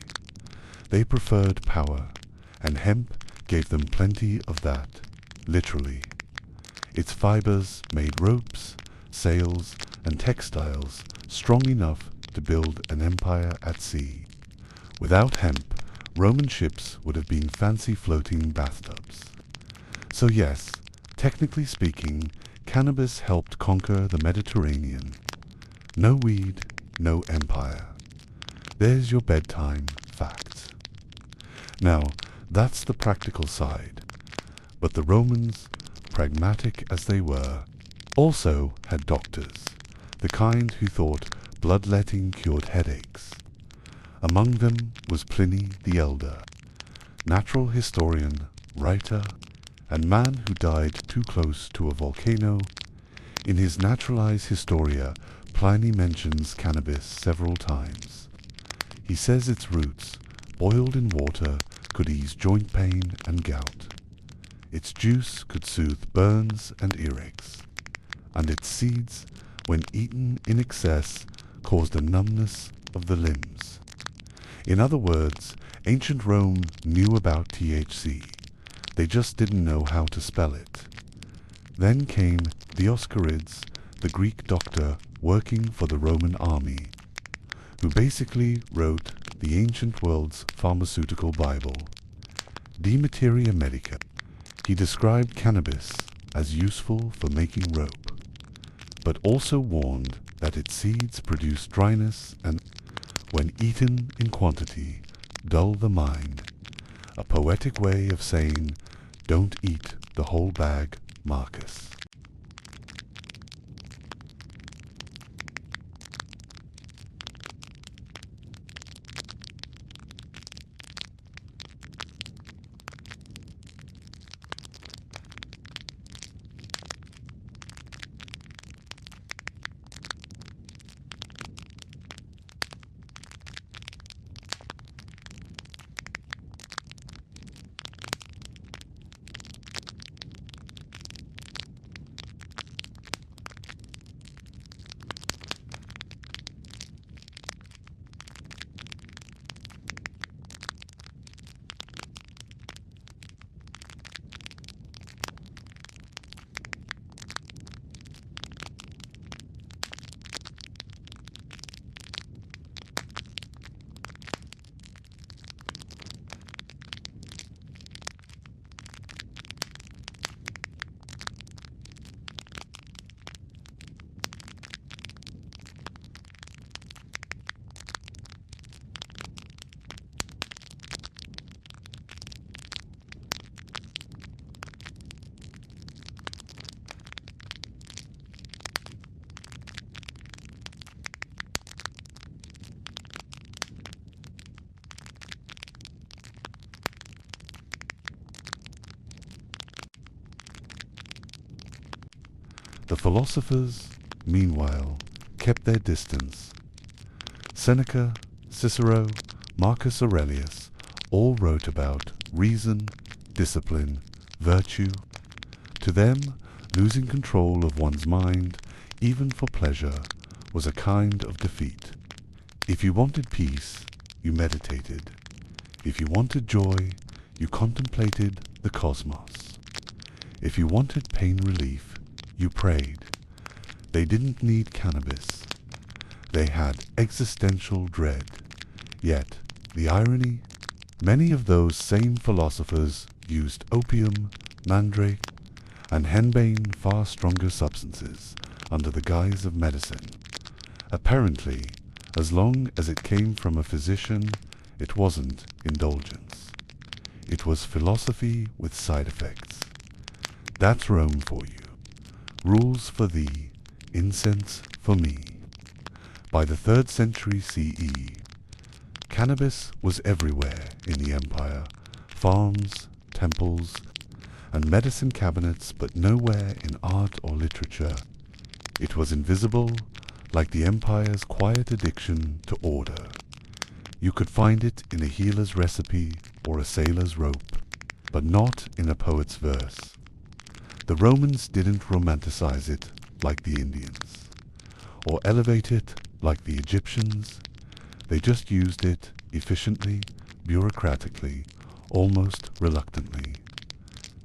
They preferred power, and hemp gave them plenty of that, literally. Its fibers made ropes, sails, and textiles strong enough to build an empire at sea. Without hemp, Roman ships would have been fancy floating bathtubs. So yes, technically speaking, cannabis helped conquer the Mediterranean. No weed, no empire. There's your bedtime facts. Now, that's the practical side. But the Romans, pragmatic as they were, also had doctors, the kind who thought bloodletting cured headaches. Among them was Pliny the Elder, natural historian, writer, and man who died too close to a volcano. In his Naturalis Historia, Pliny mentions cannabis several times. He says its roots, boiled in water, could ease joint pain and gout. Its juice could soothe burns and earaches, and its seeds, when eaten in excess, caused a numbness of the limbs. In other words, ancient Rome knew about THC. They just didn't know how to spell it. Then came Dioscorides, the Greek doctor working for the Roman army, who basically wrote the ancient world's pharmaceutical Bible, De Materia Medica. He described cannabis as useful for making rope, but also warned that its seeds produce dryness and, when eaten in quantity, dull the mind. A poetic way of saying, don't eat the whole bag, Marcus. The philosophers, meanwhile, kept their distance. Seneca, Cicero, Marcus Aurelius all wrote about reason, discipline, virtue. To them, losing control of one's mind, even for pleasure, was a kind of defeat. If you wanted peace, you meditated. If you wanted joy, you contemplated the cosmos. If you wanted pain relief, you prayed. They didn't need cannabis. They had existential dread. Yet, the irony, many of those same philosophers used opium, mandrake, and henbane, far stronger substances, under the guise of medicine. Apparently, As long as it came from a physician, it wasn't indulgence. It was philosophy with side effects. That's Rome for you. Rules for thee, incense for me. By the 3rd century CE, cannabis was everywhere in the empire, farms, temples, and medicine cabinets, but nowhere in art or literature. It was invisible, like the empire's quiet addiction to order. You could find it in a healer's recipe or a sailor's rope, but not in a poet's verse. The Romans didn't romanticize it like the Indians, or elevate it like the Egyptians. They just used it efficiently, bureaucratically, almost reluctantly.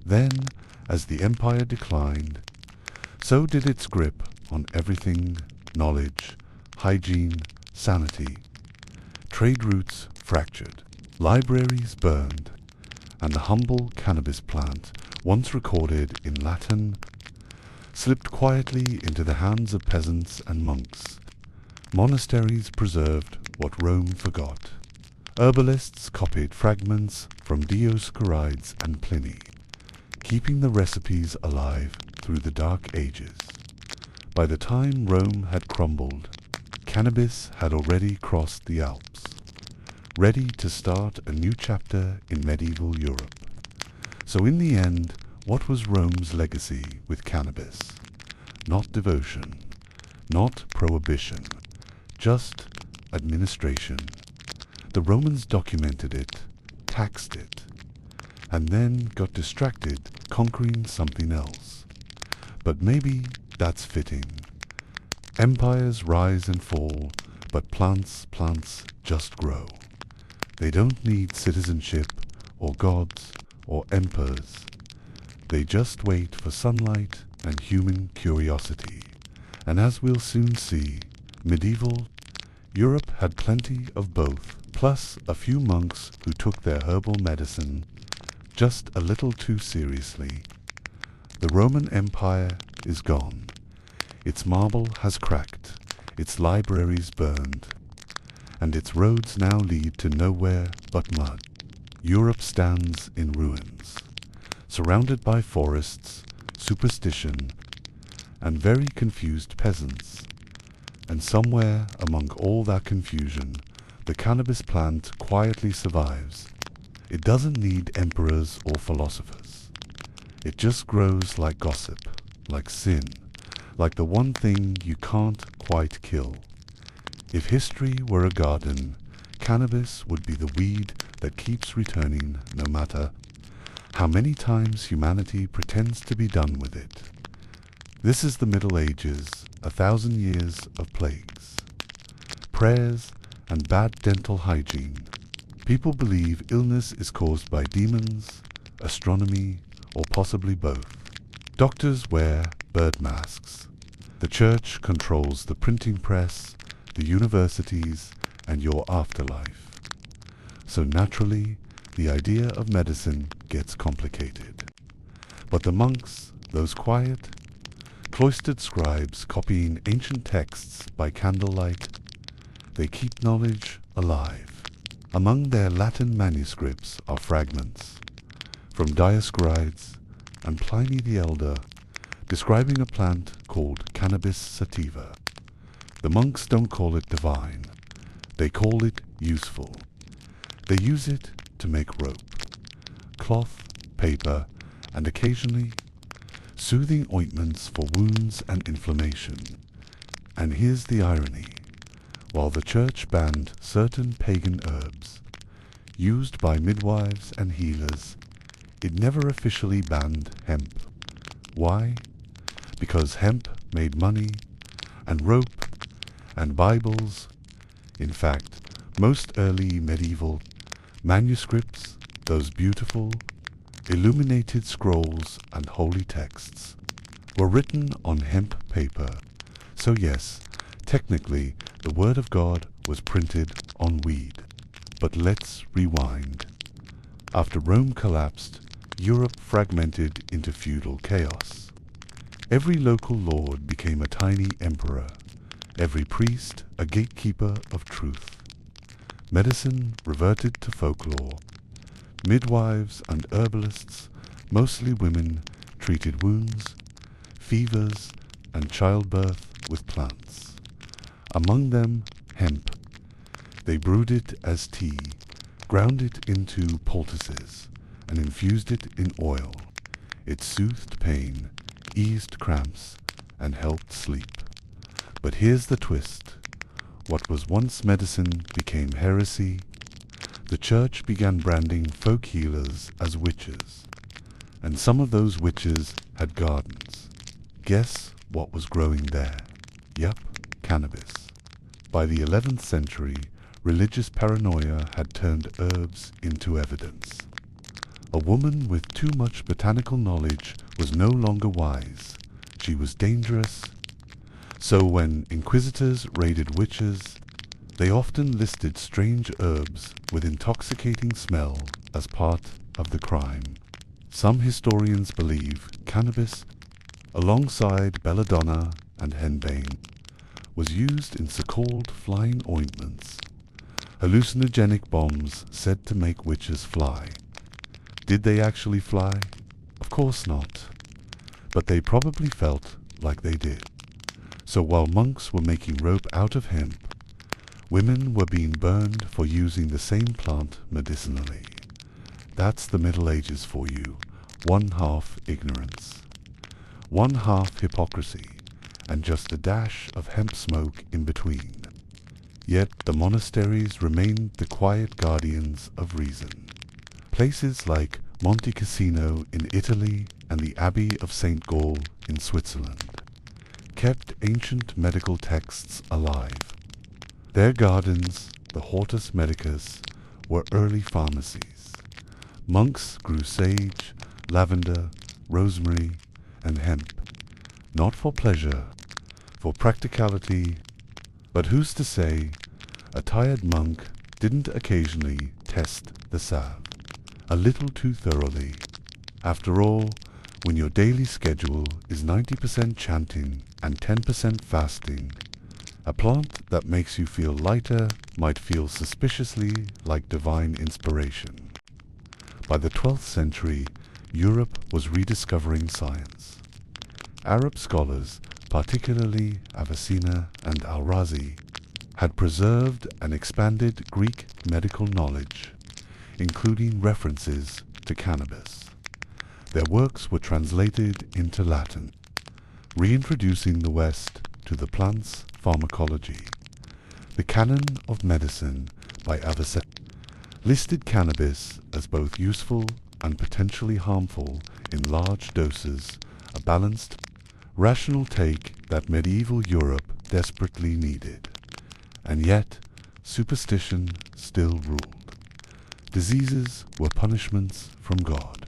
Then, as the empire declined, so did its grip on everything: knowledge, hygiene, sanity. Trade routes fractured, libraries burned, and the humble cannabis plant, once recorded in Latin, slipped quietly into the hands of peasants and monks. Monasteries preserved what Rome forgot. Herbalists copied fragments from Dioscorides and Pliny, keeping the recipes alive through the Dark Ages. By the time Rome had crumbled, cannabis had already crossed the Alps, ready to start a new chapter in medieval Europe. So in the end, what was Rome's legacy with cannabis? Not devotion, not prohibition, just administration. The Romans documented it, taxed it, and then got distracted conquering something else. But maybe that's fitting. Empires rise and fall, but plants just grow. They don't need citizenship or gods or emperors. They just wait for sunlight and human curiosity. And as we'll soon see, medieval Europe had plenty of both, plus a few monks who took their herbal medicine just a little too seriously. The Roman Empire is gone. Its marble has cracked, its libraries burned, and its roads now lead to nowhere but mud. Europe stands in ruins, surrounded by forests, superstition, and very confused peasants. And somewhere among all that confusion, the cannabis plant quietly survives. It doesn't need emperors or philosophers. It just grows like gossip, like sin, like the one thing you can't quite kill. If history were a garden, cannabis would be the weed that keeps returning no matter how many times humanity pretends to be done with it. This is the Middle Ages, 1,000 years of plagues, prayers, and bad dental hygiene. People believe illness is caused by demons, astronomy, or possibly both. Doctors wear bird masks. The church controls the printing press, the universities, and your afterlife. So naturally, the idea of medicine gets complicated. But the monks, those quiet, cloistered scribes copying ancient texts by candlelight, they keep knowledge alive. Among their Latin manuscripts are fragments from Dioscorides and Pliny the Elder describing a plant called Cannabis sativa. The monks don't call it divine, they call it useful. They use it to make rope, cloth, paper, and occasionally soothing ointments for wounds and inflammation. And here's the irony. While the church banned certain pagan herbs used by midwives and healers, it never officially banned hemp. Why? Because hemp made money, and rope, and Bibles. In fact, most early medieval manuscripts, those beautiful, illuminated scrolls and holy texts, were written on hemp paper. So yes, technically, the Word of God was printed on weed. But let's rewind. After Rome collapsed, Europe fragmented into feudal chaos. Every local lord became a tiny emperor. every priest a gatekeeper of truth. Medicine reverted to folklore. Midwives and herbalists, mostly women, treated wounds, fevers, and childbirth with plants. Among them, hemp. They brewed it as tea, ground it into poultices, and infused it in oil. It soothed pain, eased cramps, and helped sleep. But here's the twist. What was once medicine became heresy. The church began branding folk healers as witches, and some of those witches had gardens. Guess what was growing there? Yup, cannabis. By the 11th century, religious paranoia had turned herbs into evidence. A woman with too much botanical knowledge was no longer wise. She was dangerous. So when inquisitors raided witches, they often listed strange herbs with intoxicating smell as part of the crime. Some historians believe cannabis, alongside belladonna and henbane, was used in so-called flying ointments, hallucinogenic bombs said to make witches fly. Did they actually fly? Of course not. But they probably felt like they did. So while monks were making rope out of hemp, women were being burned for using the same plant medicinally. That's the Middle Ages for you. One half ignorance, one half hypocrisy, and just a dash of hemp smoke in between. Yet the monasteries remained the quiet guardians of reason. Places like Monte Cassino in Italy and the Abbey of St. Gall in Switzerland kept ancient medical texts alive. Their gardens, the Hortus Medicus, were early pharmacies. Monks grew sage, lavender, rosemary, and hemp, not for pleasure, for practicality. But who's to say a tired monk didn't occasionally test the salve a little too thoroughly? After all, when your daily schedule is 90% chanting and 10% fasting, a plant that makes you feel lighter might feel suspiciously like divine inspiration. By the 12th century, Europe was rediscovering science. Arab scholars, particularly Avicenna and Al-Razi, had preserved and expanded Greek medical knowledge, including references to cannabis. Their works were translated into Latin, reintroducing the West to the plant's pharmacology. The Canon of Medicine by Avicenna listed cannabis as both useful and potentially harmful in large doses, a balanced, rational take that medieval Europe desperately needed. And yet, superstition still ruled. Diseases were punishments from God.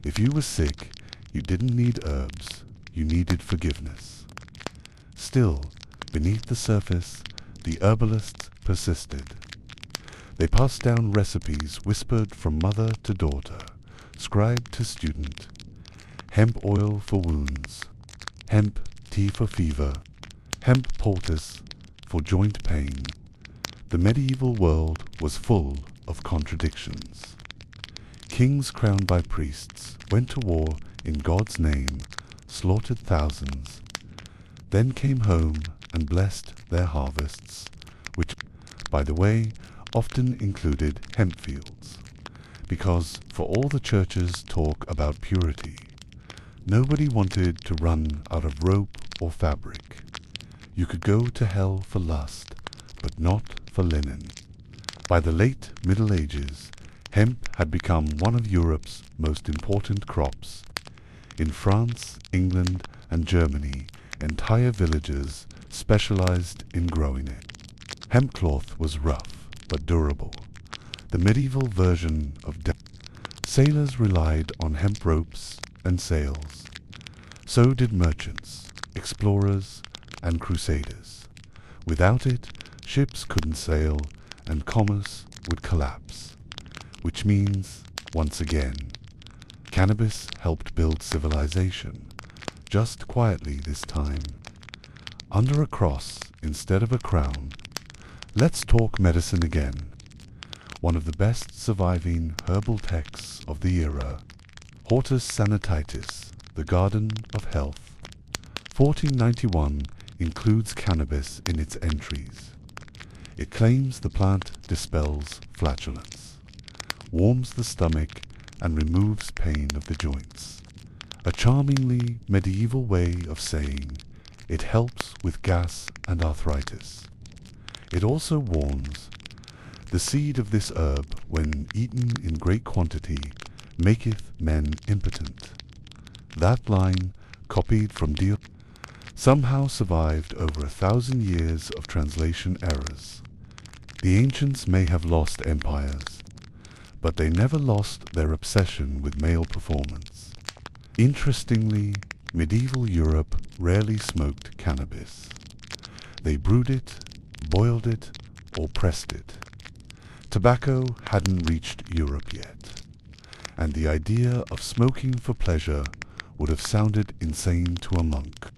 If you were sick, you didn't need herbs, you needed forgiveness. Still, beneath the surface, the herbalists persisted. They passed down recipes whispered from mother to daughter, scribe to student. Hemp oil for wounds, hemp tea for fever, hemp poultice for joint pain. The medieval world was full of contradictions. Kings crowned by priests went to war in God's name, slaughtered thousands, then came home and blessed their harvests, which, by the way, often included hemp fields. Because for all the church's talk about purity, nobody wanted to run out of rope or fabric. You could go to hell for lust, but not for linen. By the late Middle Ages, hemp had become one of Europe's most important crops. In France, England, and Germany, entire villages specialized in growing it. Hemp cloth was rough but durable, the medieval version of sailors relied on hemp ropes and sails. So did merchants, explorers, and crusaders. Without it, ships couldn't sail and commerce would collapse. Which means, once again, cannabis helped build civilization, just quietly this time. Under a cross instead of a crown. Let's talk medicine again. One of the best surviving herbal texts of the era, Hortus Sanitatis, the Garden of Health. 1491 includes cannabis in its entries. It claims the plant dispels flatulence, warms the stomach, and removes pain of the joints. A charmingly medieval way of saying it helps with gas and arthritis. It also warns, the seed of this herb, when eaten in great quantity, maketh men impotent. That line, copied from Dio, somehow survived over 1,000 years of translation errors. The ancients may have lost empires, but they never lost their obsession with male performance. Interestingly, medieval Europe rarely smoked cannabis. They brewed it, boiled it, or pressed it. Tobacco hadn't reached Europe yet, and the idea of smoking for pleasure would have sounded insane to a monk.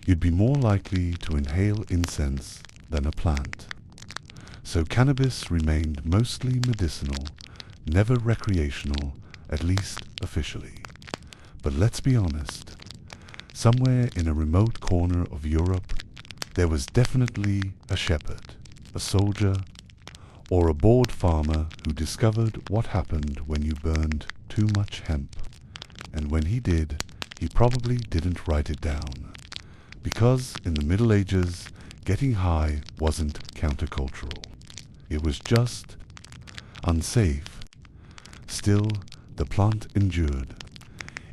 You'd be more likely to inhale incense than a plant. So cannabis remained mostly medicinal, never recreational, at least officially. But let's be honest, somewhere in a remote corner of Europe, there was definitely a shepherd, a soldier, or a bored farmer who discovered what happened when you burned too much hemp. And when he did, he probably didn't write it down. Because in the Middle Ages, getting high wasn't countercultural. It was just unsafe. Still, the plant endured.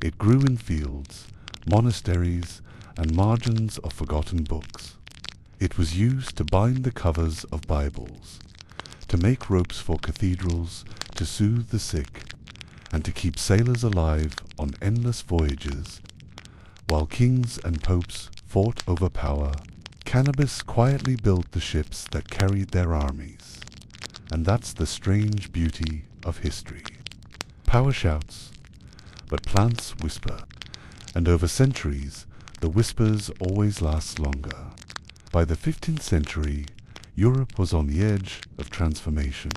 It grew in fields, monasteries, and margins of forgotten books. It was used to bind the covers of Bibles, to make ropes for cathedrals, to soothe the sick, and to keep sailors alive on endless voyages. While kings and popes fought over power, cannabis quietly built the ships that carried their armies. And that's the strange beauty of history. Power shouts, but plants whisper, and over centuries, the whispers always last longer. By the 15th century, Europe was on the edge of transformation.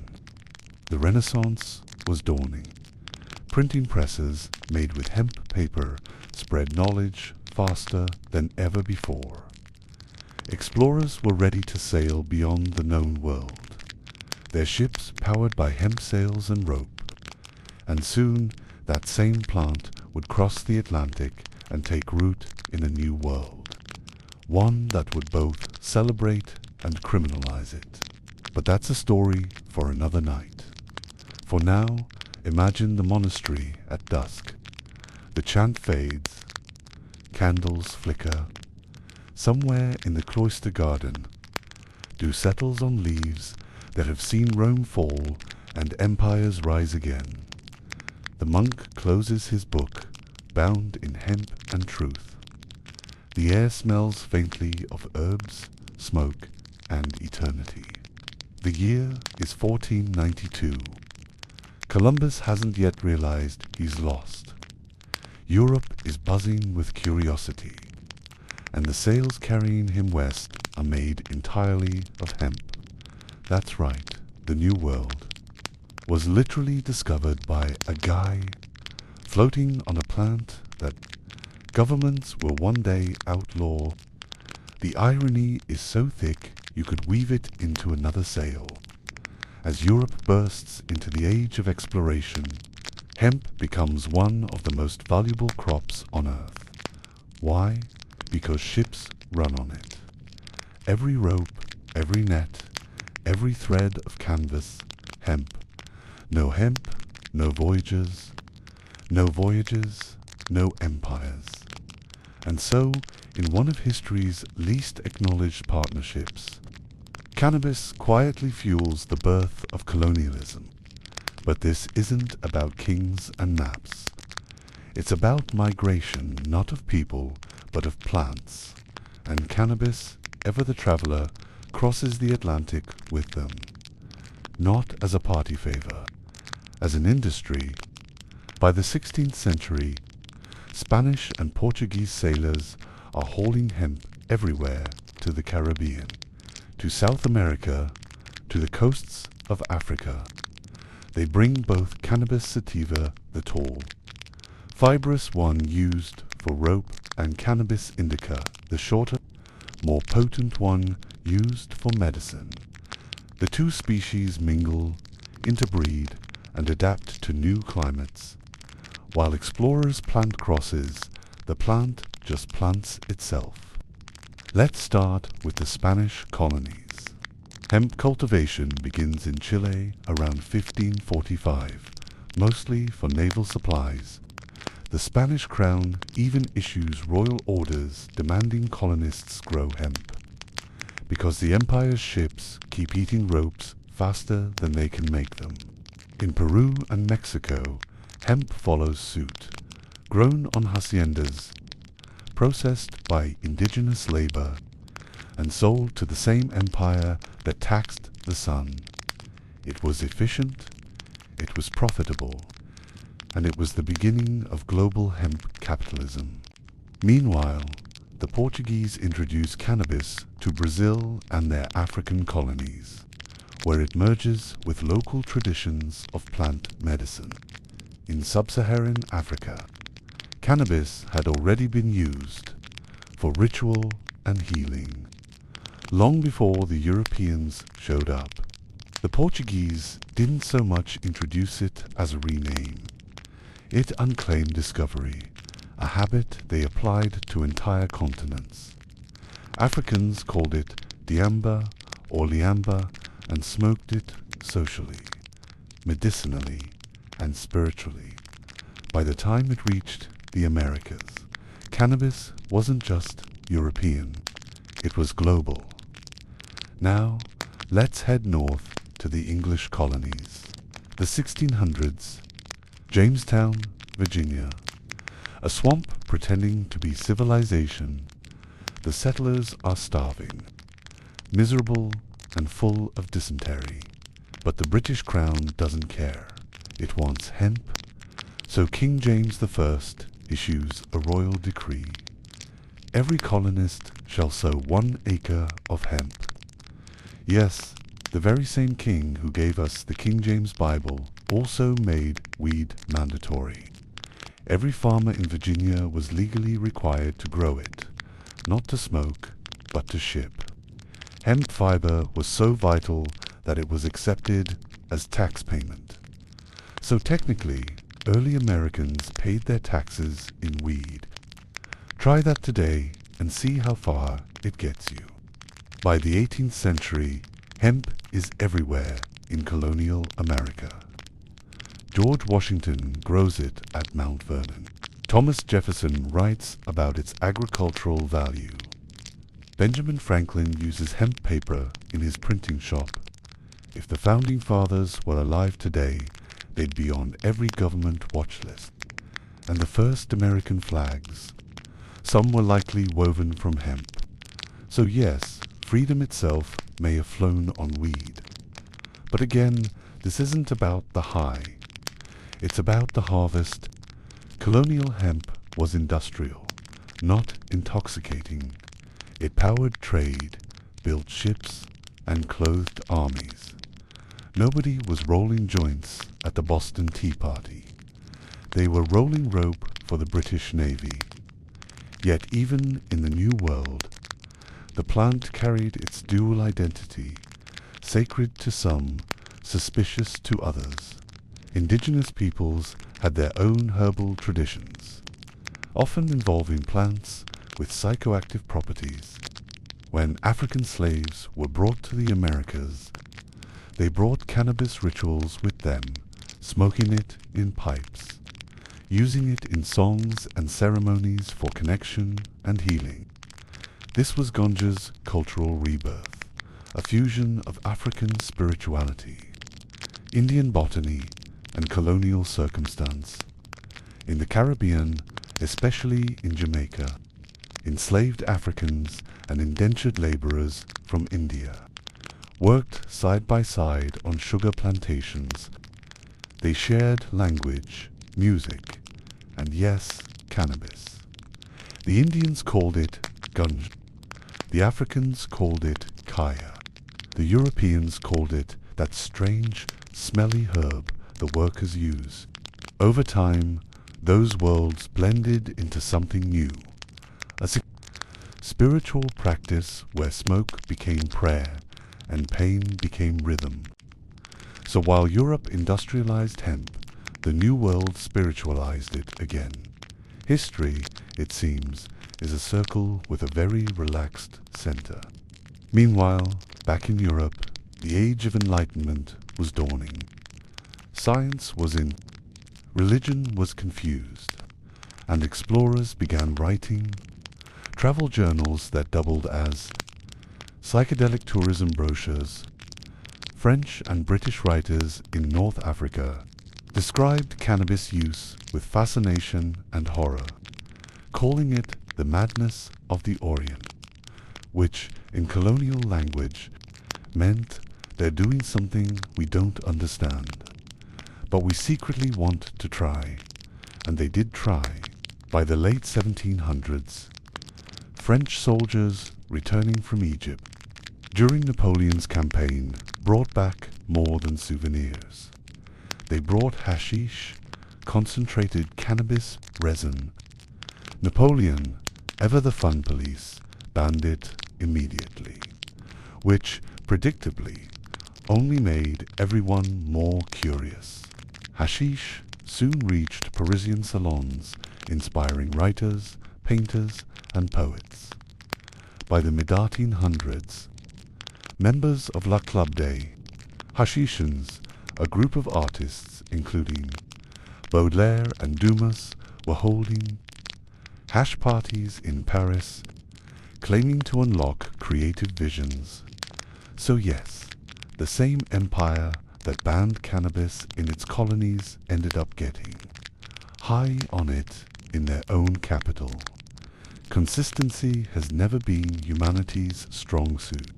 The Renaissance was dawning. Printing presses made with hemp paper spread knowledge faster than ever before. Explorers were ready to sail beyond the known world, their ships powered by hemp sails and rope, and soon that same plant would cross the Atlantic and take root in a new world, one that would both celebrate and criminalize it. But that's a story for another night. For now, imagine the monastery at dusk. The chant fades, candles flicker. Somewhere in the cloister garden, dew settles on leaves that have seen Rome fall and empires rise again. The monk closes his book, bound in hemp and truth. The air smells faintly of herbs, smoke, and eternity. The year is 1492. Columbus hasn't yet realized he's lost. Europe is buzzing with curiosity, and the sails carrying him west are made entirely of hemp. That's right, the New World was literally discovered by a guy floating on a plant that governments will one day outlaw. The irony is so thick you could weave it into another sail. As Europe bursts into the age of exploration, hemp becomes one of the most valuable crops on Earth. Why? Because ships run on it. Every rope, every net, every thread of canvas, hemp. No hemp, no voyages, no voyages, no empires. And so, in one of history's least acknowledged partnerships, cannabis quietly fuels the birth of colonialism. But this isn't about kings and maps. It's about migration, not of people, but of plants. And cannabis, ever the traveler, crosses the Atlantic with them. Not as a party favor, as an industry. By the 16th century, Spanish and Portuguese sailors are hauling hemp everywhere to the Caribbean. to South America, to the coasts of Africa. They bring both Cannabis sativa, the tall, fibrous one used for rope, and Cannabis indica, the shorter, more potent one used for medicine. The two species mingle, interbreed, and adapt to new climates. While explorers plant crosses, the plant just plants itself. Let's start with the Spanish colonies. Hemp cultivation begins in Chile around 1545, mostly for naval supplies. The Spanish crown even issues royal orders demanding colonists grow hemp, because the empire's ships keep eating ropes faster than they can make them. In Peru and Mexico, hemp follows suit, grown on haciendas, processed by indigenous labor, and sold to the same empire that taxed the sun. It was efficient, it was profitable, and it was the beginning of global hemp capitalism. Meanwhile, the Portuguese introduced cannabis to Brazil and their African colonies, where it merges with local traditions of plant medicine. In sub-Saharan Africa, cannabis had already been used for ritual and healing, long before the Europeans showed up. The Portuguese didn't so much introduce it as a rename. It unclaimed discovery, a habit they applied to entire continents. Africans called it diamba or liamba and smoked it socially, medicinally, and spiritually. By the time it reached the Americas, cannabis wasn't just European, it was global. Now, let's head north to the English colonies. The 1600s, Jamestown, Virginia. A swamp pretending to be civilization. The settlers are starving, miserable, and full of dysentery. But the British Crown doesn't care. It wants hemp. So King James I issues a royal decree. Every colonist shall sow 1 acre of hemp. Yes, the very same king who gave us the King James Bible also made weed mandatory. Every farmer in Virginia was legally required to grow it, not to smoke, but to ship. Hemp fiber was so vital that it was accepted as tax payment. So technically, early Americans paid their taxes in weed. Try that today and see how far it gets you. By the 18th century, hemp is everywhere in colonial America. George Washington grows it at Mount Vernon. Thomas Jefferson writes about its agricultural value. Benjamin Franklin uses hemp paper in his printing shop. If the Founding Fathers were alive today, they'd be on every government watch list. And the first American flags, some were likely woven from hemp. So yes, freedom itself may have flown on weed. But again, this isn't about the high. It's about the harvest. Colonial hemp was industrial, not intoxicating. It powered trade, built ships, and clothed armies. Nobody was rolling joints at the Boston Tea Party. They were rolling rope for the British Navy. Yet even in the New World, the plant carried its dual identity, sacred to some, suspicious to others. Indigenous peoples had their own herbal traditions, often involving plants with psychoactive properties. When African slaves were brought to the Americas, they brought cannabis rituals with them, smoking it in pipes, using it in songs and ceremonies for connection and healing. This was ganja's cultural rebirth, a fusion of African spirituality, Indian botany, and colonial circumstance. In the Caribbean, especially in Jamaica, enslaved Africans and indentured laborers from India worked side by side on sugar plantations. They shared language, music, and yes, cannabis. The Indians called it ganja. The Africans called it kaya. The Europeans called it that strange, smelly herb the workers use. Over time, those worlds blended into something new, a spiritual practice where smoke became prayer and pain became rhythm. So while Europe industrialized hemp, the New World spiritualized it again. History, it seems, is a circle with a very relaxed center. Meanwhile, back in Europe, the Age of Enlightenment was dawning. Science was in, religion was confused, and explorers began writing travel journals that doubled as psychedelic tourism brochures. French and British writers in North Africa described cannabis use with fascination and horror, calling it the madness of the Orient, which in colonial language meant they're doing something we don't understand, but we secretly want to try, and they did try. By the late 1700s, French soldiers returning from Egypt during Napoleon's campaign brought back more than souvenirs. They brought hashish, concentrated cannabis resin. Napoleon, ever the fun police, banned it immediately, which, predictably, only made everyone more curious. Hashish soon reached Parisian salons, inspiring writers, painters, and poets. By the mid-1800s, members of La Club des Hashishans, a group of artists including Baudelaire and Dumas, were holding hash parties in Paris, claiming to unlock creative visions. So yes, the same empire that banned cannabis in its colonies ended up getting high on it in their own capital. Consistency has never been humanity's strong suit.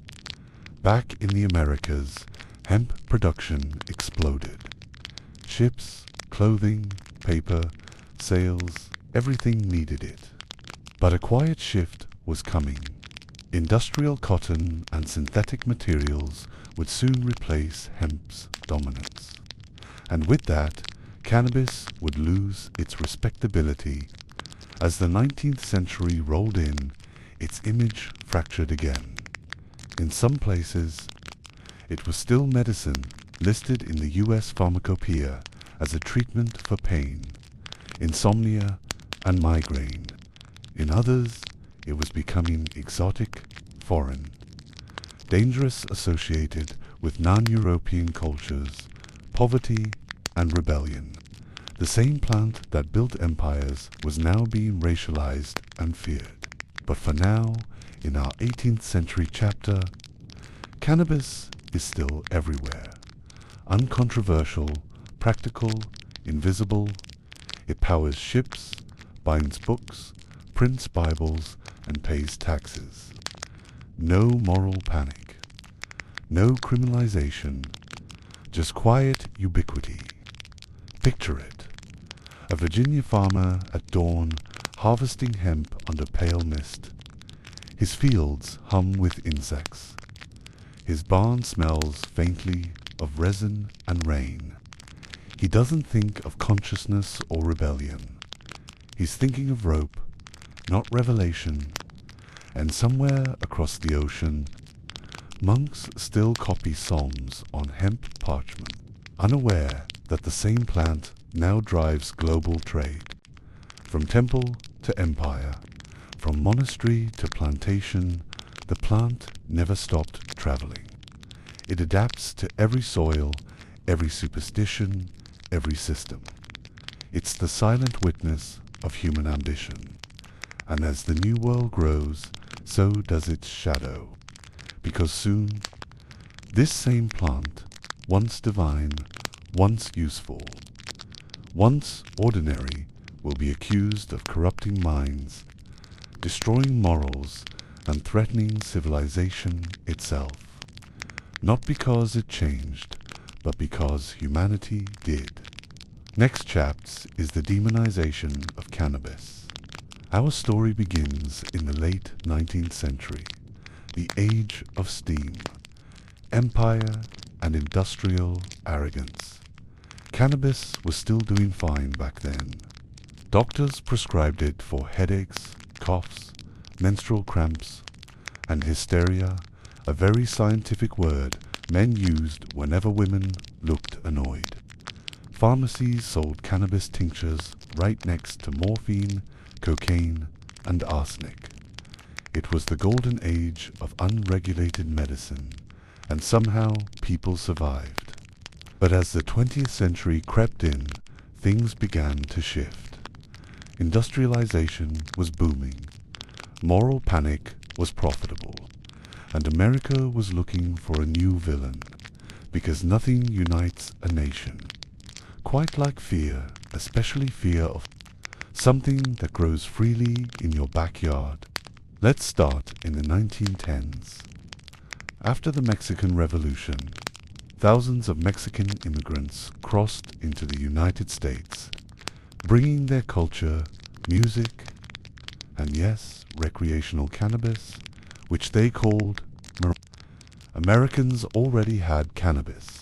Back in the Americas, hemp production exploded. Ships, clothing, paper, sales, everything needed it. But a quiet shift was coming. Industrial cotton and synthetic materials would soon replace hemp's dominance. And with that, cannabis would lose its respectability. As the 19th century rolled in, its image fractured again. In some places, it was still medicine, listed in the US Pharmacopoeia as a treatment for pain, insomnia, and migraine. In others, it was becoming exotic, foreign, dangerous, associated with non-European cultures, poverty, and rebellion. The same plant that built empires was now being racialized and feared. But for now, in our 18th century chapter, cannabis is still everywhere. Uncontroversial, practical, invisible. It powers ships, binds books, prints Bibles, and pays taxes. No moral panic. No criminalization. Just quiet ubiquity. Picture it. A Virginia farmer at dawn harvesting hemp under pale mist. His fields hum with insects. His barn smells faintly of resin and rain. He doesn't think of consciousness or rebellion. He's thinking of rope, not revelation. And somewhere across the ocean, monks still copy psalms on hemp parchment, unaware that the same plant now drives global trade. From temple to empire, from monastery to plantation, the plant never stopped traveling. It adapts to every soil, every superstition, every system. It's the silent witness of human ambition. And as the new world grows, so does its shadow. Because soon, this same plant, once divine, once useful, once ordinary, will be accused of corrupting minds, destroying morals, and threatening civilization itself. Not because it changed, but because humanity did. Next chapter is the demonization of cannabis. Our story begins in the late 19th century, the age of steam. empire, and industrial arrogance. Cannabis was still doing fine back then. Doctors prescribed it for headaches, coughs, menstrual cramps, and hysteria, a very scientific word men used whenever women looked annoyed. Pharmacies sold cannabis tinctures right next to morphine, cocaine, and arsenic. It was the golden age of unregulated medicine, and somehow people survived. But as the 20th century crept in, things began to shift. Industrialization was booming. Moral panic was profitable. And America was looking for a new villain, because nothing unites a nation quite like fear, especially fear of something that grows freely in your backyard. Let's start in the 1910s. After the Mexican Revolution, thousands of Mexican immigrants crossed into the United States, bringing their culture, music, and yes, recreational cannabis, which they called marijuana. Americans already had cannabis,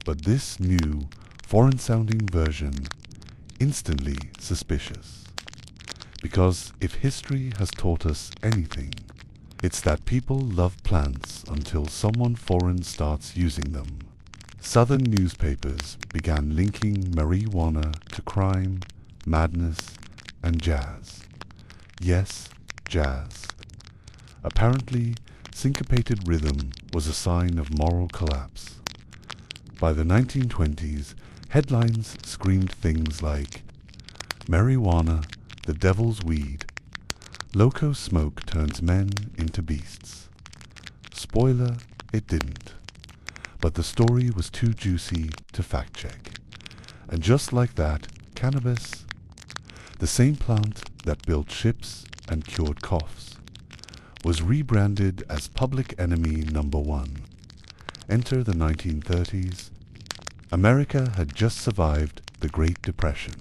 but this new, foreign-sounding version instantly suspicious. Because if history has taught us anything, it's that people love plants until someone foreign starts using them. Southern newspapers began linking marijuana to crime, madness, and jazz. Yes, jazz. Apparently, syncopated rhythm was a sign of moral collapse. By the 1920s, headlines screamed things like, "Marijuana, the devil's weed. Loco smoke turns men into beasts." Spoiler, it didn't. But the story was too juicy to fact-check. And just like that, cannabis, the same plant that built ships and cured coughs, was rebranded as public enemy number one. Enter the 1930s. America had just survived the Great Depression.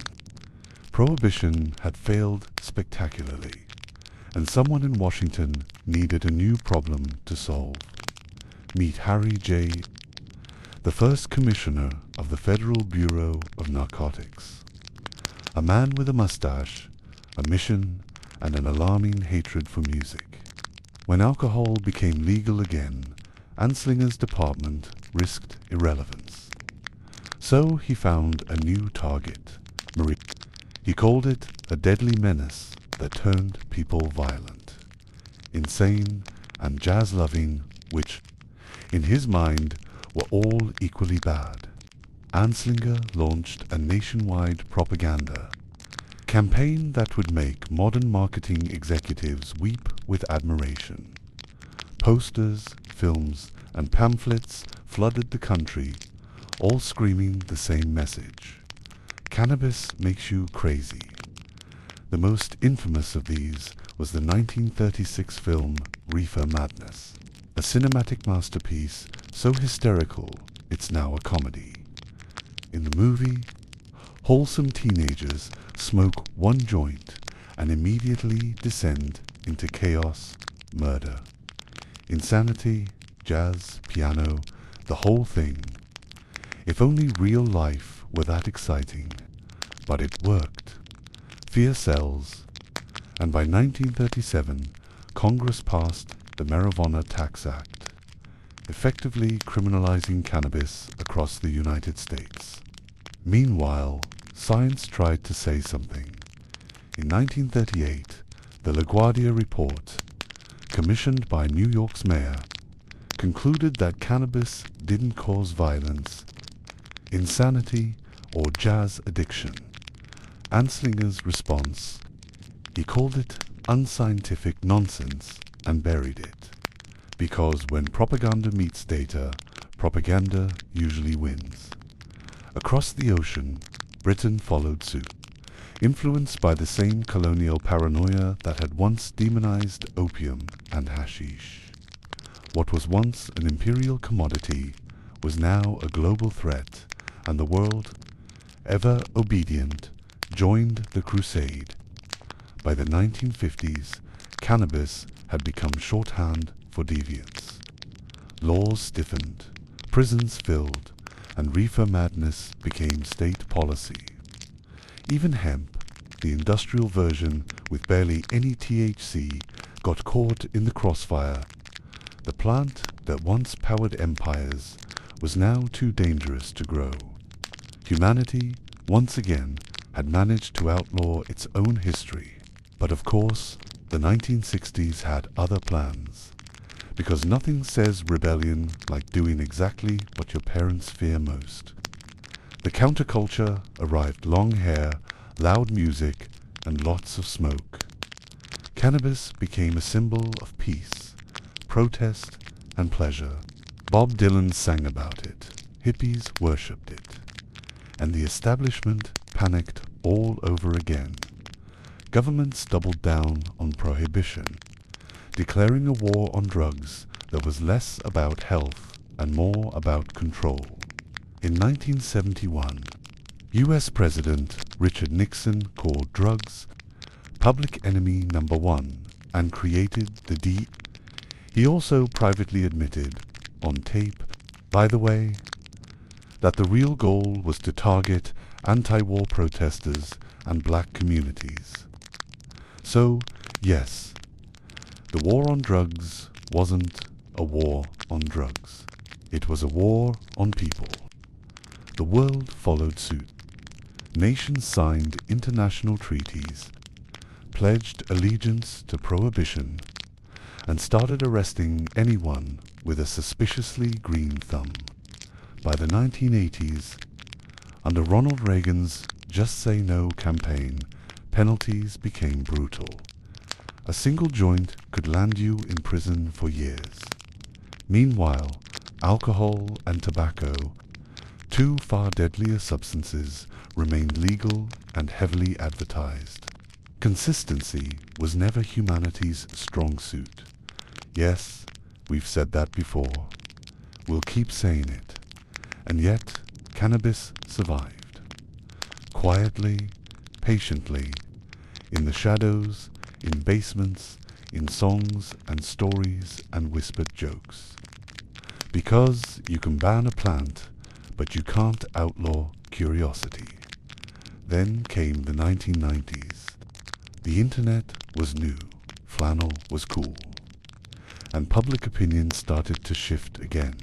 Prohibition had failed spectacularly, and someone in Washington needed a new problem to solve. Meet Harry J., the first commissioner of the Federal Bureau of Narcotics. A man with a mustache, a mission, and an alarming hatred for music. When alcohol became legal again, Anslinger's department risked irrelevance. So he found a new target, Marie. He called it a deadly menace that turned people violent, insane, and jazz-loving, which, in his mind, were all equally bad. Anslinger launched a nationwide propaganda campaign that would make modern marketing executives weep with admiration. Posters, films, and pamphlets flooded the country, all screaming the same message. Cannabis makes you crazy. The most infamous of these was the 1936 film Reefer Madness, a cinematic masterpiece so hysterical it's now a comedy. In the movie, wholesome teenagers smoke one joint and immediately descend into chaos, murder, insanity, jazz, piano, the whole thing. If only real life were that exciting. But it worked. Fear sells. And by 1937, Congress passed the Marijuana Tax Act, effectively criminalizing cannabis across the United States. Meanwhile, science tried to say something. In 1938, the LaGuardia Report, commissioned by New York's mayor, concluded that cannabis didn't cause violence, insanity, or jazz addiction. Anslinger's response, he called it unscientific nonsense and buried it. Because when propaganda meets data, propaganda usually wins. Across the ocean, Britain followed suit, influenced by the same colonial paranoia that had once demonized opium and hashish. What was once an imperial commodity was now a global threat, and the world, ever obedient, joined the crusade. By the 1950s, cannabis had become shorthand for deviance. laws stiffened, prisons filled, and reefer madness became state policy. Even hemp, the industrial version with barely any THC, got caught in the crossfire. The plant that once powered empires was now too dangerous to grow. Humanity, once again, had managed to outlaw its own history. But of course, the 1960s had other plans. Because nothing says rebellion like doing exactly what your parents fear most. The counterculture arrived: long hair, loud music, and lots of smoke. Cannabis became a symbol of peace, protest, and pleasure. Bob Dylan sang about it, hippies worshipped it, and the establishment panicked all over again. Governments doubled down on prohibition, declaring a war on drugs that was less about health and more about control. In 1971, U.S. President Richard Nixon called drugs public enemy number one and created the D. He also privately admitted, on tape, by the way, that the real goal was to target anti-war protesters and black communities. So, yes, the war on drugs wasn't a war on drugs. It was a war on people. The world followed suit. Nations signed international treaties, pledged allegiance to prohibition, and started arresting anyone with a suspiciously green thumb. By the 1980s, under Ronald Reagan's Just Say No campaign, penalties became brutal. A single joint could land you in prison for years. Meanwhile, alcohol and tobacco, two far deadlier substances, remained legal and heavily advertised. Consistency was never humanity's strong suit. Yes, we've said that before. We'll keep saying it. And yet, cannabis survived. Quietly, patiently, in the shadows, in basements, in songs and stories and whispered jokes. Because you can ban a plant, but you can't outlaw curiosity. Then came the 1990s. The internet was new, flannel was cool, and public opinion started to shift again.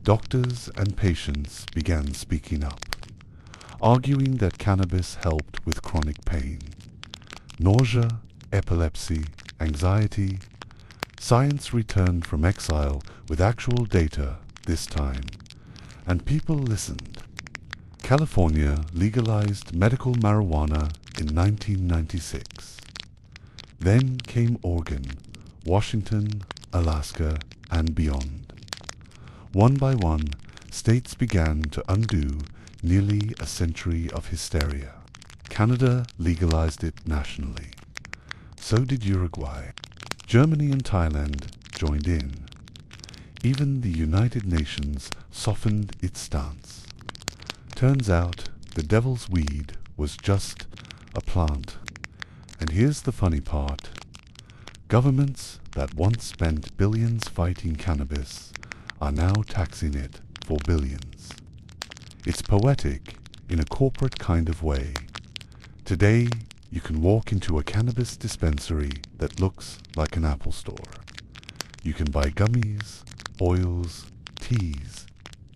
Doctors and patients began speaking up, arguing that cannabis helped with chronic pain, nausea, epilepsy, anxiety. Science returned from exile with actual data this time, and people listened. California legalized medical marijuana in 1996. Then came Oregon, Washington, Alaska, and beyond. One by one, states began to undo nearly a century of hysteria. Canada legalized it nationally. So did Uruguay. Germany and Thailand joined in. Even the United Nations softened its stance. Turns out the devil's weed was just a plant. And here's the funny part. Governments that once spent billions fighting cannabis are now taxing it for billions. It's poetic in a corporate kind of way. Today, you can walk into a cannabis dispensary that looks like an Apple store. You can buy gummies, oils, teas,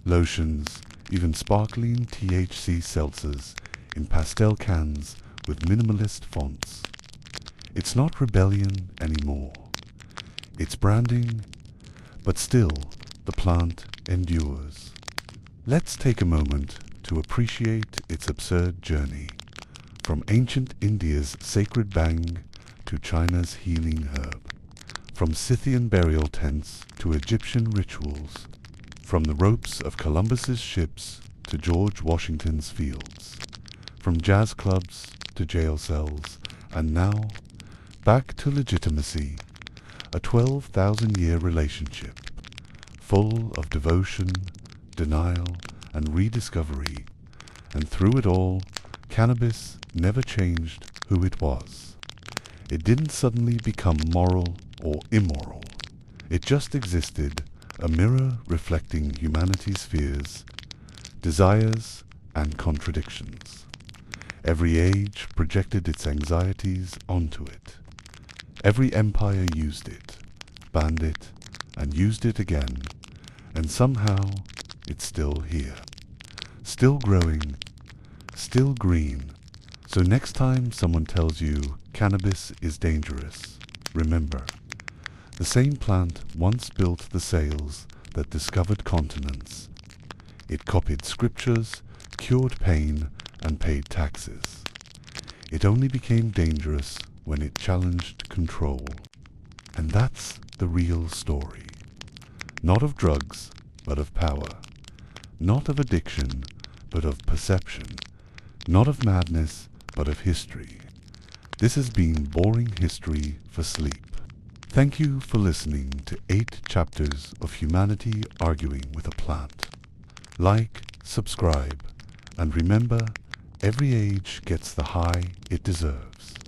lotions, even sparkling THC seltzers in pastel cans with minimalist fonts. It's not rebellion anymore. It's branding, but still the plant endures. Let's take a moment to appreciate its absurd journey, from ancient India's sacred bang to China's healing herb, from Scythian burial tents to Egyptian rituals, from the ropes of Columbus's ships to George Washington's fields, from jazz clubs to jail cells, and now back to legitimacy, a 12,000-year relationship, full of devotion, denial, and rediscovery, and through it all, cannabis never changed who it was. It didn't suddenly become moral or immoral. It just existed a mirror reflecting humanity's fears, desires, and contradictions. Every age projected its anxieties onto it. Every empire used it, banned it, and used it again, and somehow it's still here. Still growing, still green. So next time someone tells you cannabis is dangerous, remember, the same plant once built the sails that discovered continents. It copied scriptures, cured pain, and paid taxes. It only became dangerous when it challenged control. And that's the real story. Not of drugs, but of power. Not of addiction, but of perception. Not of madness, but of history. This has been Boring History for Sleep. Thank you for listening to 8 chapters of humanity arguing with a plant. Like, subscribe, and remember, every age gets the high it deserves.